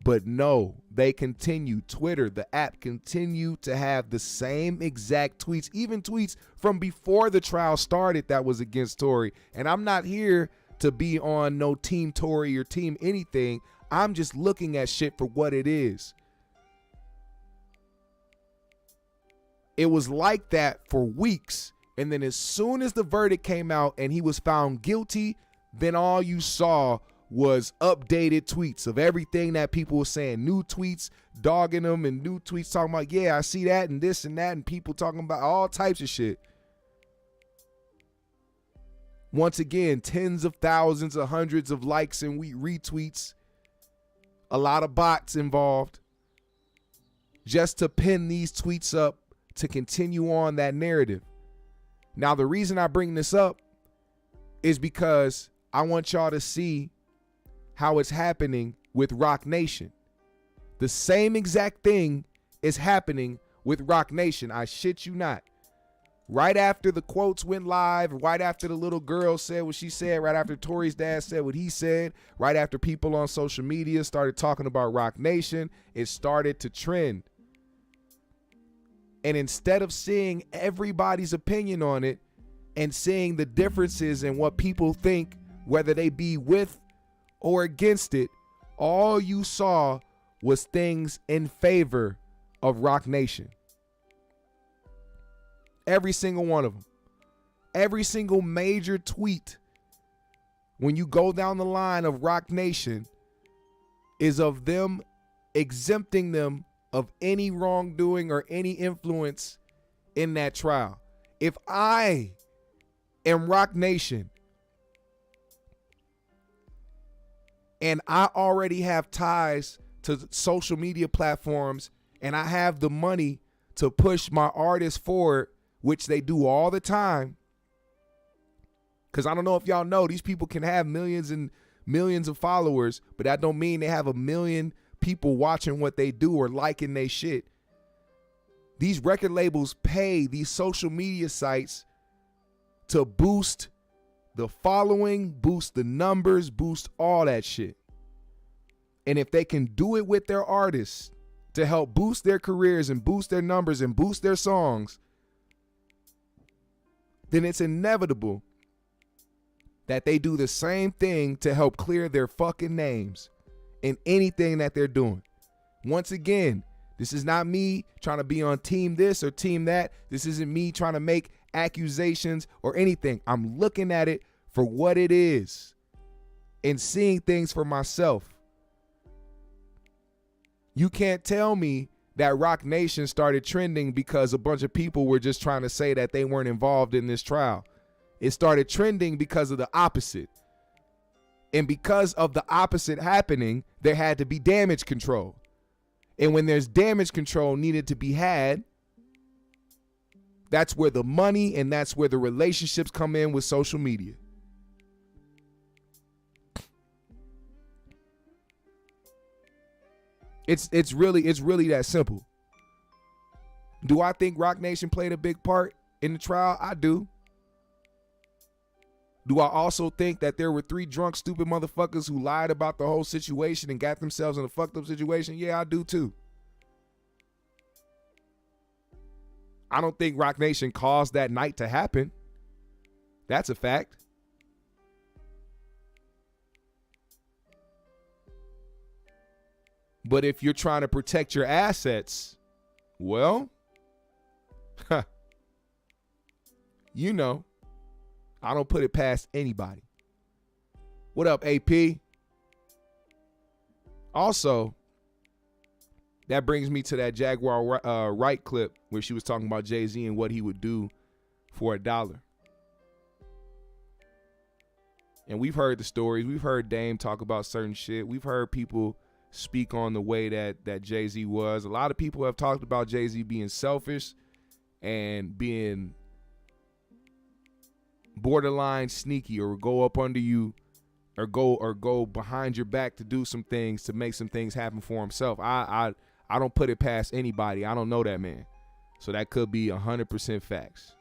But no, they continue. Twitter, the app, continue to have the same exact tweets, even tweets from before the trial started that was against Tory. And I'm not here to be on no team Tory or team anything. I'm just looking at shit for what it is. It was like that for weeks. And then as soon as the verdict came out and he was found guilty, then all you saw was updated tweets of everything that people were saying. New tweets dogging them and new tweets talking about, yeah, I see that and this and that, and people talking about all types of shit. Once again, tens of thousands of hundreds of likes and retweets. A lot of bots involved just to pin these tweets up to continue on that narrative. Now, the reason I bring this up is because I want y'all to see how it's happening with Rock Nation. The same exact thing is happening with Rock Nation. I shit you not. Right after the quotes went live, right after the little girl said what she said, right after Tory's dad said what he said, right after people on social media started talking about Rock Nation, it started to trend. And instead of seeing everybody's opinion on it and seeing the differences in what people think, whether they be with or against it, all you saw was things in favor of Rock Nation. Every single one of them. Every single major tweet, when you go down the line of Rock Nation, is of them exempting them of any wrongdoing or any influence in that trial. If I am Rock Nation and I already have ties to social media platforms and I have the money to push my artists forward, which they do all the time, because I don't know if y'all know, these people can have millions and millions of followers, but that don't mean they have a million people watching what they do or liking they shit. These record labels pay these social media sites to boost the following, boost the numbers, boost all that shit. And if they can do it with their artists to help boost their careers and boost their numbers and boost their songs, then it's inevitable that they do the same thing to help clear their fucking names in anything that they're doing. Once again, this is not me trying to be on team this or team that. This isn't me trying to make accusations or anything. I'm looking at it for what it is and seeing things for myself. You can't tell me that Rock Nation started trending because a bunch of people were just trying to say that they weren't involved in this trial. It started trending because of the opposite. And because of the opposite happening, there had to be damage control. And when there's damage control needed to be had, that's where the money and that's where the relationships come in with social media. It's really that simple. Do I think Rock Nation played a big part in the trial? I do. Do I also think that there were 3 drunk, stupid motherfuckers who lied about the whole situation and got themselves in a fucked up situation? Yeah, I do too. I don't think Rock Nation caused that night to happen. That's a fact. But if you're trying to protect your assets, well, you know, I don't put it past anybody. What up, AP? Also, that brings me to that Jaguar Wright clip where she was talking about Jay-Z and what he would do for $1. And we've heard the stories. We've heard Dame talk about certain shit. We've heard people speak on the way that Jay-Z was. A lot of people have talked about Jay-Z being selfish and being borderline sneaky, or go up under you, or go behind your back to do some things, to make some things happen for himself. I don't put it past anybody. I don't know that man. So that could be 100% facts.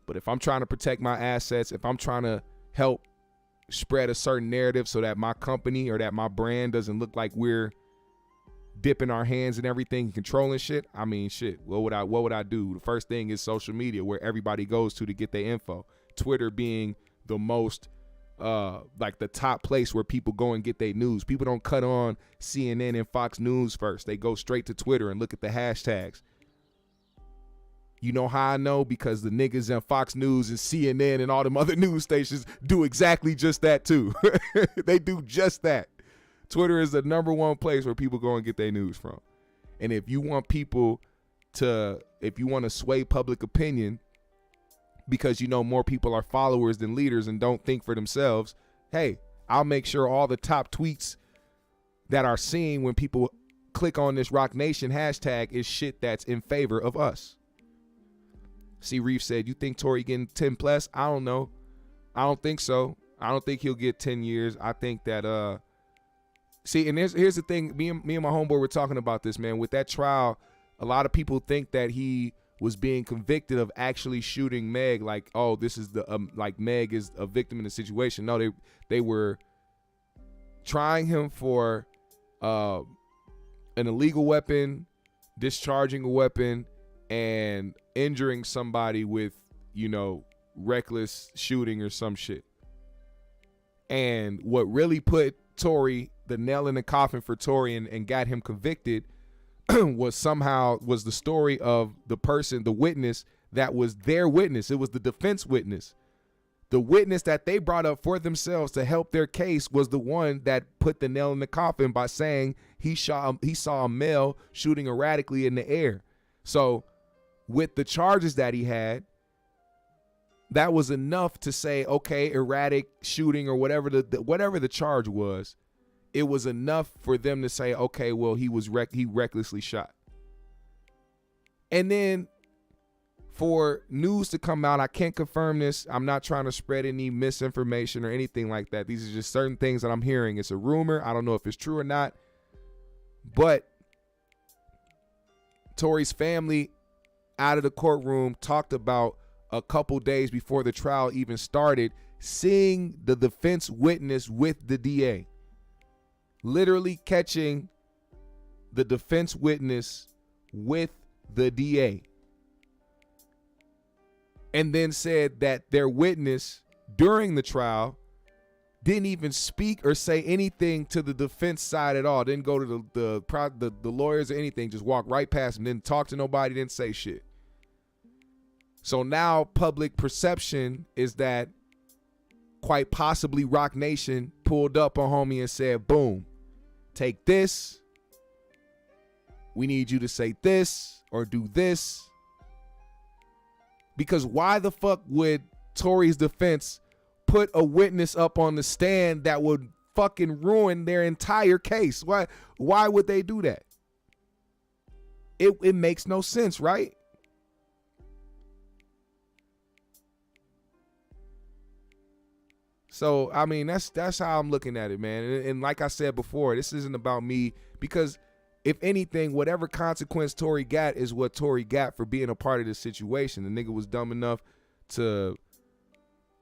But if I'm trying to protect my assets, if I'm trying to help spread a certain narrative so that my company or that my brand doesn't look like we're dipping our hands in everything and controlling shit, I mean, shit, what would I do? The first thing is social media, where everybody goes to get their info. Twitter being the most, like the top place where people go and get their news. People don't cut on CNN and Fox News first. They go straight to Twitter and look at the hashtags. You know how I know? Because the niggas on Fox News and CNN and all them other news stations do exactly just that too. They do just that. Twitter is the #1 place where people go and get their news from. And if you want if you want to sway public opinion because you know more people are followers than leaders and don't think for themselves, hey, I'll make sure all the top tweets that are seen when people click on this Rock Nation hashtag is shit that's in favor of us. C. Reef said, you think Tory getting 10 plus? I don't know. I don't think so. I don't think he'll get 10 years. I think that, see, and here's the thing. Me and my homeboy were talking about this, man. With that trial, a lot of people think that he was being convicted of actually shooting Meg. Like, oh, this is like Meg is a victim in the situation. No, they were trying him for an illegal weapon, discharging a weapon, and injuring somebody with, you know, reckless shooting or some shit. And what really put Tory, the nail in the coffin for Tory and got him convicted was the story of the person, the witness that was their witness. It was the defense witness. The witness that they brought up for themselves to help their case was the one that put the nail in the coffin by saying he saw a male shooting erratically in the air. So with the charges that he had, that was enough to say, okay, erratic shooting or whatever the charge was, it was enough for them to say, okay, well, he recklessly shot. And then for news to come out, I can't confirm this. I'm not trying to spread any misinformation or anything like that. These are just certain things that I'm hearing. It's a rumor. I don't know if it's true or not. But Tory's family out of the courtroom talked about a couple days before the trial even started, seeing the defense witness with the DA. Literally catching the defense witness with the DA. And then said that their witness during the trial didn't even speak or say anything to the defense side at all. Didn't go to the lawyers or anything. Just walked right past them. Didn't talk to nobody. Didn't say shit. So now public perception is that quite possibly Rock Nation pulled up on homie and said, boom, take this. We need you to say this or do this. Because why the fuck would Tory's defense put a witness up on the stand that would fucking ruin their entire case? Why would they do that? It makes no sense, right? So, I mean, that's how I'm looking at it, man. And like I said before, this isn't about me, because if anything, whatever consequence Tory got is what Tory got for being a part of this situation. The nigga was dumb enough to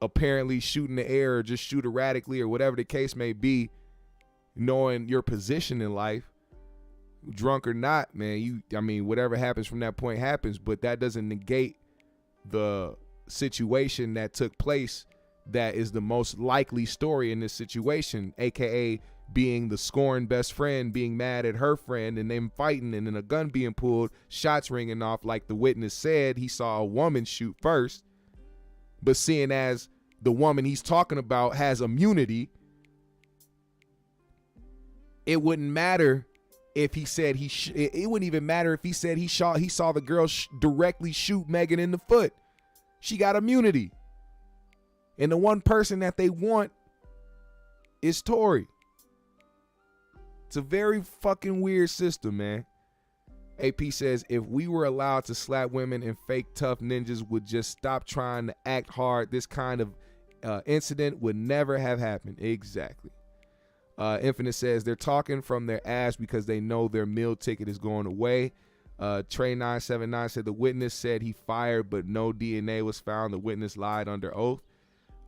apparently shoot in the air or just shoot erratically or whatever the case may be, knowing your position in life, drunk or not, man. Whatever happens from that point happens, but that doesn't negate the situation that took place. That is the most likely story in this situation, aka being the scorned best friend, being mad at her friend, and them fighting, and then a gun being pulled, shots ringing off. Like the witness said, he saw a woman shoot first, but seeing as the woman he's talking about has immunity, it wouldn't matter if he said it wouldn't even matter if he said he saw the girl directly shoot Megan in the foot. She got immunity. And the one person that they want is Tory. It's a very fucking weird system, man. AP says, if we were allowed to slap women and fake tough ninjas would just stop trying to act hard, this kind of incident would never have happened. Exactly. Infinite says they're talking from their ass because they know their meal ticket is going away. Trey979 said the witness said he fired, but no DNA was found. The witness lied under oath.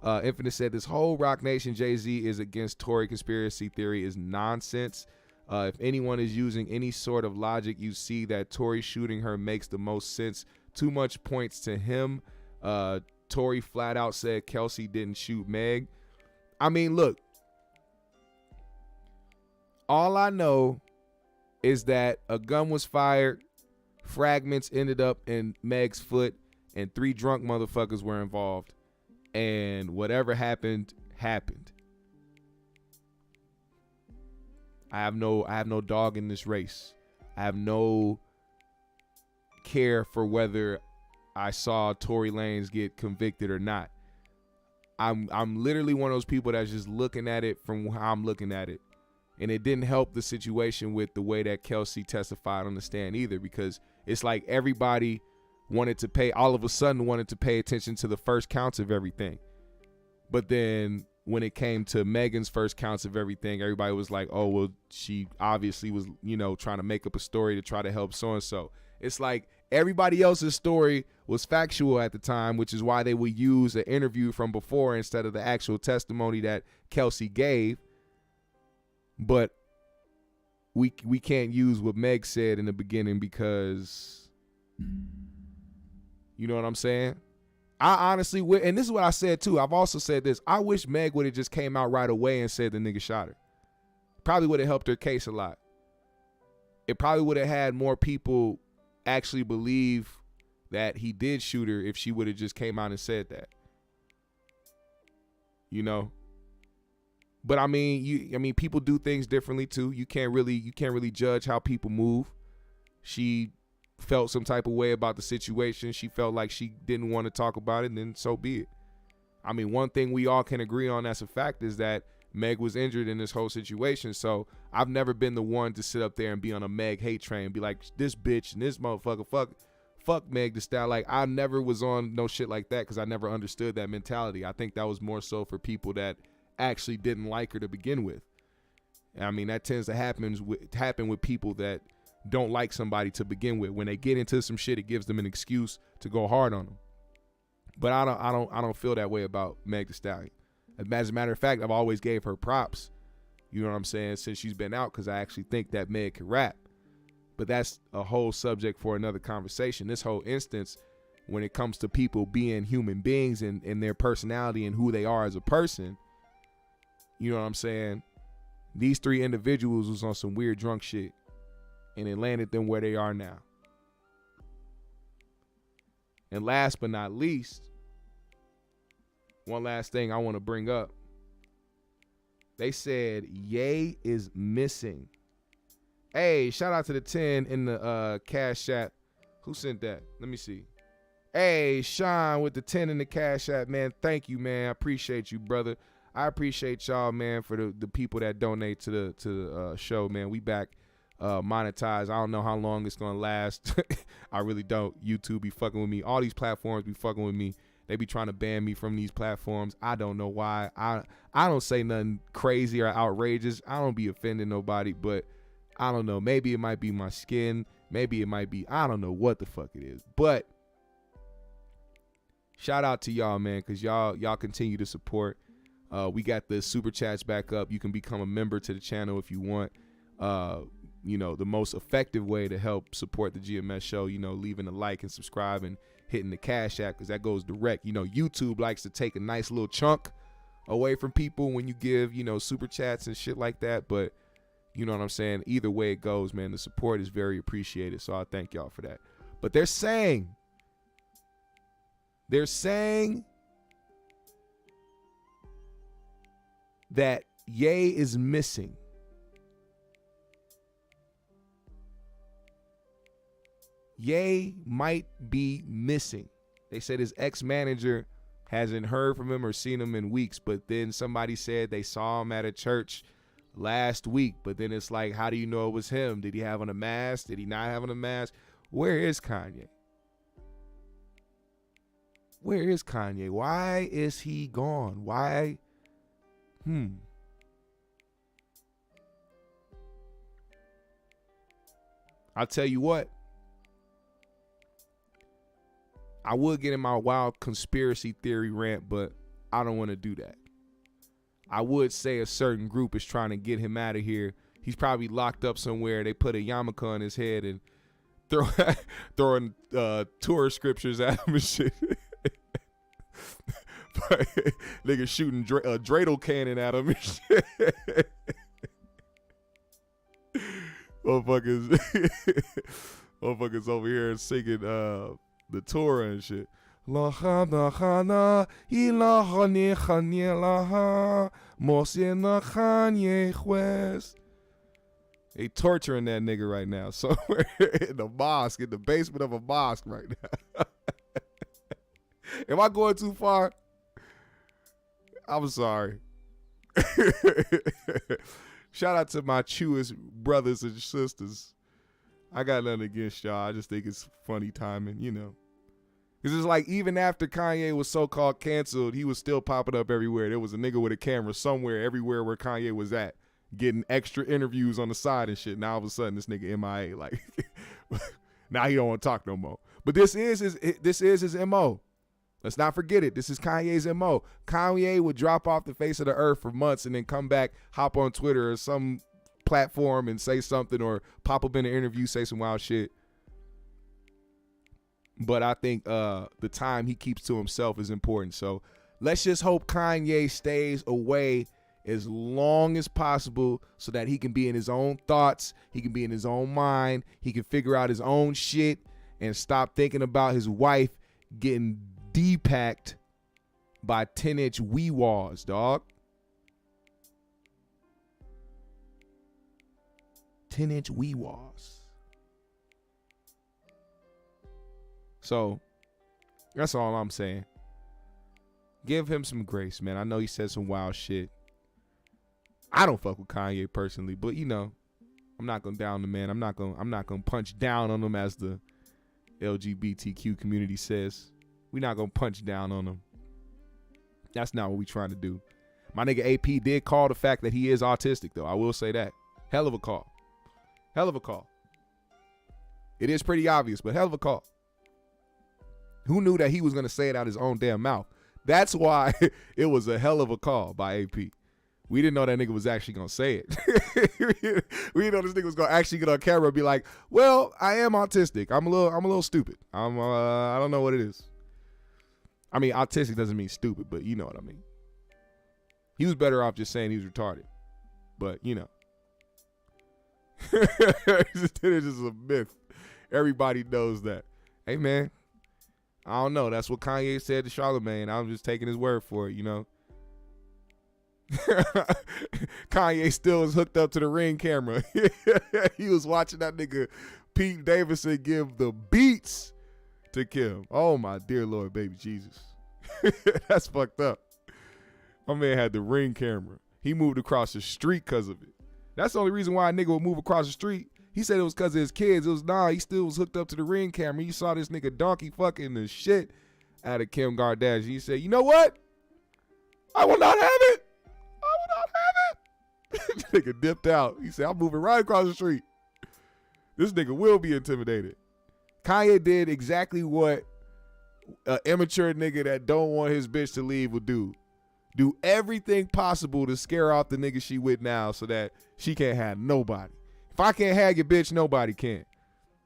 Infinite said this whole Rock Nation Jay-Z is against Tory conspiracy theory is nonsense. If anyone is using any sort of logic, you see that Tory shooting her makes the most sense. Too much points to him. Tory flat out said Kelsey didn't shoot Meg. I mean, look. All I know is that a gun was fired, fragments ended up in Meg's foot, and 3 drunk motherfuckers were involved. And whatever happened, happened. I have no dog in this race. I have no care for whether I saw Tory Lanez get convicted or not. I'm literally one of those people that's just looking at it from how I'm looking at it. And it didn't help the situation with the way that Kelsey testified on the stand either, because it's like everybody all of a sudden wanted to pay attention to the first counts of everything. But then when it came to Megan's first counts of everything, everybody was like, oh, well, she obviously was, trying to make up a story to try to help so-and-so. It's like everybody else's story was factual at the time, which is why they would use an interview from before instead of the actual testimony that Kelsey gave. But we can't use what Meg said in the beginning because, you know what I'm saying? I honestly would, and this is what I said too. I've also said this. I wish Meg would have just came out right away and said the nigga shot her. Probably would have helped her case a lot. It probably would have had more people actually believe that he did shoot her if she would have just came out and said that. But I mean, people do things differently too. You can't really judge how people move. She felt some type of way about the situation. She felt like she didn't want to talk about it, and then so be it. I mean, one thing we all can agree on as a fact is that Meg was injured in this whole situation. So I've never been the one to sit up there and be on a Meg hate train and be like, this bitch and this motherfucker, fuck Meg Thee Stallion. Like, I never was on no shit like that because I never understood that mentality. I think that was more so for people that actually didn't like her to begin with. I mean, that tends to happen with people that don't like somebody to begin with. When they get into some shit, it gives them an excuse to go hard on them. But I don't feel that way about Meg Thee Stallion. As a matter of fact, I've always gave her props, you know what I'm saying, since she's been out, because I actually think that Meg can rap. But that's a whole subject for another conversation. This whole instance, when it comes to people being human beings and their personality and who they are as a person, you know what I'm saying? These 3 individuals was on some weird drunk shit, and it landed them where they are now. And last but not least, one last thing I want to bring up. They said Ye is missing. Hey, shout out to the 10 in the Cash App. Who sent that? Let me see. Hey, Sean with the 10 in the Cash App, man. Thank you, man. I appreciate you, brother. I appreciate y'all, man, for the people that donate to the show, man. We back monetized. I don't know how long it's gonna last. I really don't. YouTube be fucking with me. All these platforms be fucking with me. They be trying to ban me from these platforms. I don't know why. I don't say nothing crazy or outrageous. I don't be offending nobody, but I don't know. Maybe it might be my skin. Maybe it might be, I don't know what the fuck it is. But shout out to y'all, man, because y'all continue to support. We got the super chats back up. You can become a member to the channel if you want. The most effective way to help support the GMS show, leaving a like and subscribe and hitting the Cash App, because that goes direct. YouTube likes to take a nice little chunk away from people when you give, super chats and shit like that. But you know what I'm saying? Either way it goes, man, the support is very appreciated. So I thank y'all for that. But they're saying that Ye is missing. Ye might be missing. They said his ex-manager hasn't heard from him or seen him in weeks, but then somebody said they saw him at a church last week. But then it's like, how do you know it was him? Did he have on a mask? Did he not have on a mask? Where is Kanye? Where is Kanye? Why is he gone? Why? I'll tell you what. I would get in my wild conspiracy theory rant, but I don't want to do that. I would say a certain group is trying to get him out of here. He's probably locked up somewhere. They put a yarmulke on his head and throwing Torah scriptures at him and shit. Nigga shooting a dreidel cannon at him and shit. Motherfuckers over here singing the Torah and shit. They torturing that nigga right now somewhere in the mosque, in the basement of a mosque right now. Am I going too far? I'm sorry. Shout out to my Chewist brothers and sisters. I got nothing against y'all. I just think it's funny timing, Because it's like even after Kanye was so-called canceled, he was still popping up everywhere. There was a nigga with a camera somewhere, everywhere where Kanye was at, getting extra interviews on the side and shit. Now all of a sudden this nigga MIA. Like, now he don't want to talk no more. But this is his MO. Let's not forget it. This is Kanye's MO. Kanye would drop off the face of the earth for months and then come back, hop on Twitter or some platform and say something, or pop up in an interview, say some wild shit. But I think the time he keeps to himself is important. So let's just hope Kanye stays away as long as possible so that he can be in his own thoughts. He can be in his own mind. He can figure out his own shit and stop thinking about his wife getting D-packed by 10-inch wee-waws, dog. 10-inch wee-waws. So, that's all I'm saying. Give him some grace, man. I know he said some wild shit. I don't fuck with Kanye personally, but I'm not gonna down the man. I'm not gonna punch down on him, as the LGBTQ community says. We're not gonna punch down on him. That's not what we trying to do. My nigga AP did call the fact that he is autistic, though. I will say that. Hell of a call. Hell of a call. It is pretty obvious, but hell of a call. Who knew that he was gonna say it out his own damn mouth? That's why it was a hell of a call by AP. We didn't know that nigga was actually gonna say it. We didn't know this nigga was gonna actually get on camera and be like, "Well, I am autistic. I'm a little stupid. I don't know what it is." I mean, autistic doesn't mean stupid, but you know what I mean. He was better off just saying he was retarded. But, it's just a myth. Everybody knows that. Hey, man, I don't know. That's what Kanye said to Charlamagne. I'm just taking his word for it, Kanye still is hooked up to the Ring camera. He was watching that nigga Pete Davidson give the beats to Kim. Oh my dear Lord, baby Jesus. That's fucked up. My man had the Ring camera. He moved across the street because of it. That's the only reason why a nigga would move across the street. He said it was because of his kids. It was, he still was hooked up to the Ring camera. You saw this nigga donkey fucking the shit out of Kim Kardashian. He said, you know what? I will not have it. I will not have it. Nigga dipped out. He said, I'm moving right across the street. This nigga will be intimidated. Kanye did exactly what an immature nigga that don't want his bitch to leave would do. Do everything possible to scare off the nigga she with now so that she can't have nobody. If I can't have your bitch, nobody can.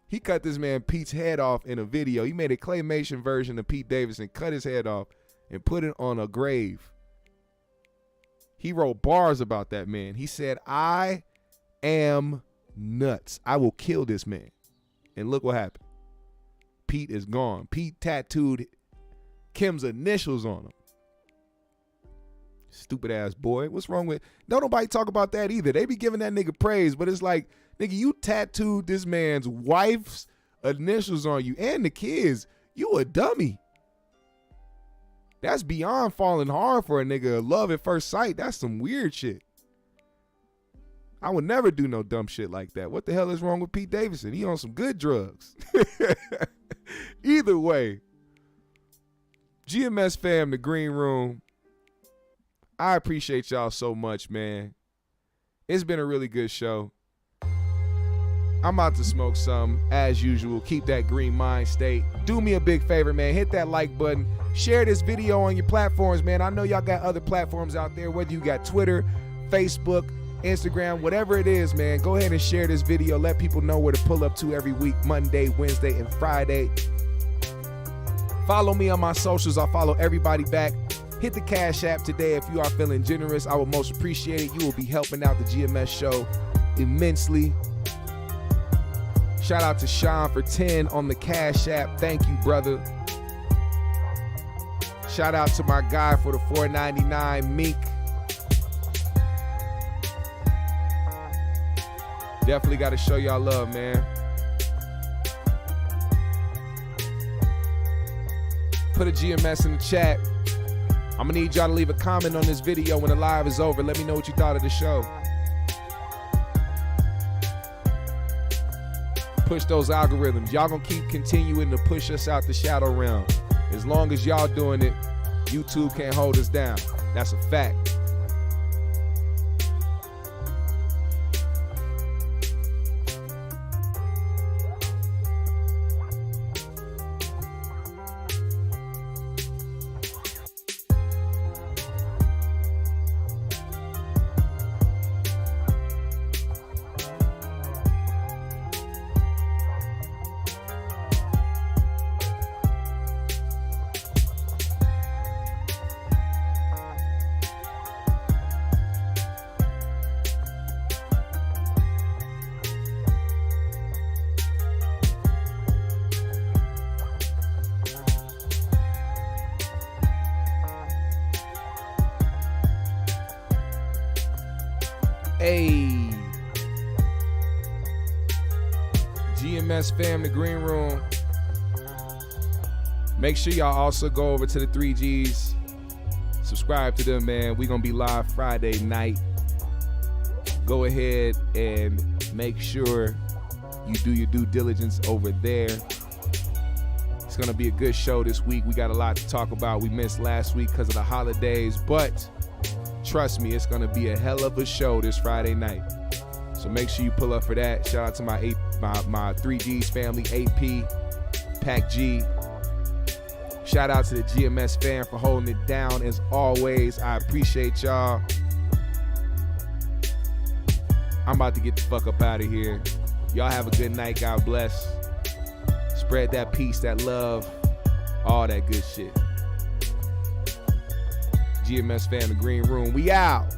He cut this man Pete's head off in a video. He made a claymation version of Pete Davidson, cut his head off, and put it on a grave. He wrote bars about that man. He said, I am nuts. I will kill this man. And look what happened. Pete is gone. Pete tattooed Kim's initials on him. Stupid ass boy. What's wrong with? Don't nobody talk about that either. They be giving that nigga praise, but it's like, nigga, you tattooed this man's wife's initials on you and the kids. You a dummy. That's beyond falling hard for a nigga. Love at first sight. That's some weird shit. I would never do no dumb shit like that. What the hell is wrong with Pete Davidson? He on some good drugs. Either way, GMS fam, the green room, I appreciate y'all so much, man. It's been a really good show. I'm about to smoke some, as usual. Keep that green mind state. Do me a big favor, man. Hit that like button. Share this video on your platforms, man. I know y'all got other platforms out there, whether you got Twitter, Facebook, Instagram, whatever it is, man. Go ahead and share this video. Let people know where to pull up to every week, Monday, Wednesday, and Friday. Follow me on my socials. I'll follow everybody back. Hit the Cash App today if you are feeling generous. I would most appreciate it. You will be helping out the GMS show immensely. Shout out to Sean for 10 on the Cash App. Thank you, brother. Shout out to my guy for the $4.99, Meek. Definitely got to show y'all love, man. Put a GMS in the chat. I'm going to need y'all to leave a comment on this video when the live is over. Let me know what you thought of the show. Push those algorithms. Y'all going to keep continuing to push us out the shadow realm. As long as y'all doing it, YouTube can't hold us down. That's a fact. Hey, GMS fam, the green room. Make sure y'all also go over to the 3Gs. Subscribe to them, man. We're going to be live Friday night. Go ahead and make sure you do your due diligence over there. It's going to be a good show this week. We got a lot to talk about. We missed last week because of the holidays, but trust me, it's going to be a hell of a show this Friday night. So make sure you pull up for that. Shout out to my 3Gs family, AP, Pac G. Shout out to the GMS fan for holding it down as always. I appreciate y'all. I'm about to get the fuck up out of here. Y'all have a good night. God bless. Spread that peace, that love, all that good shit. GMS fan, the green room. We out.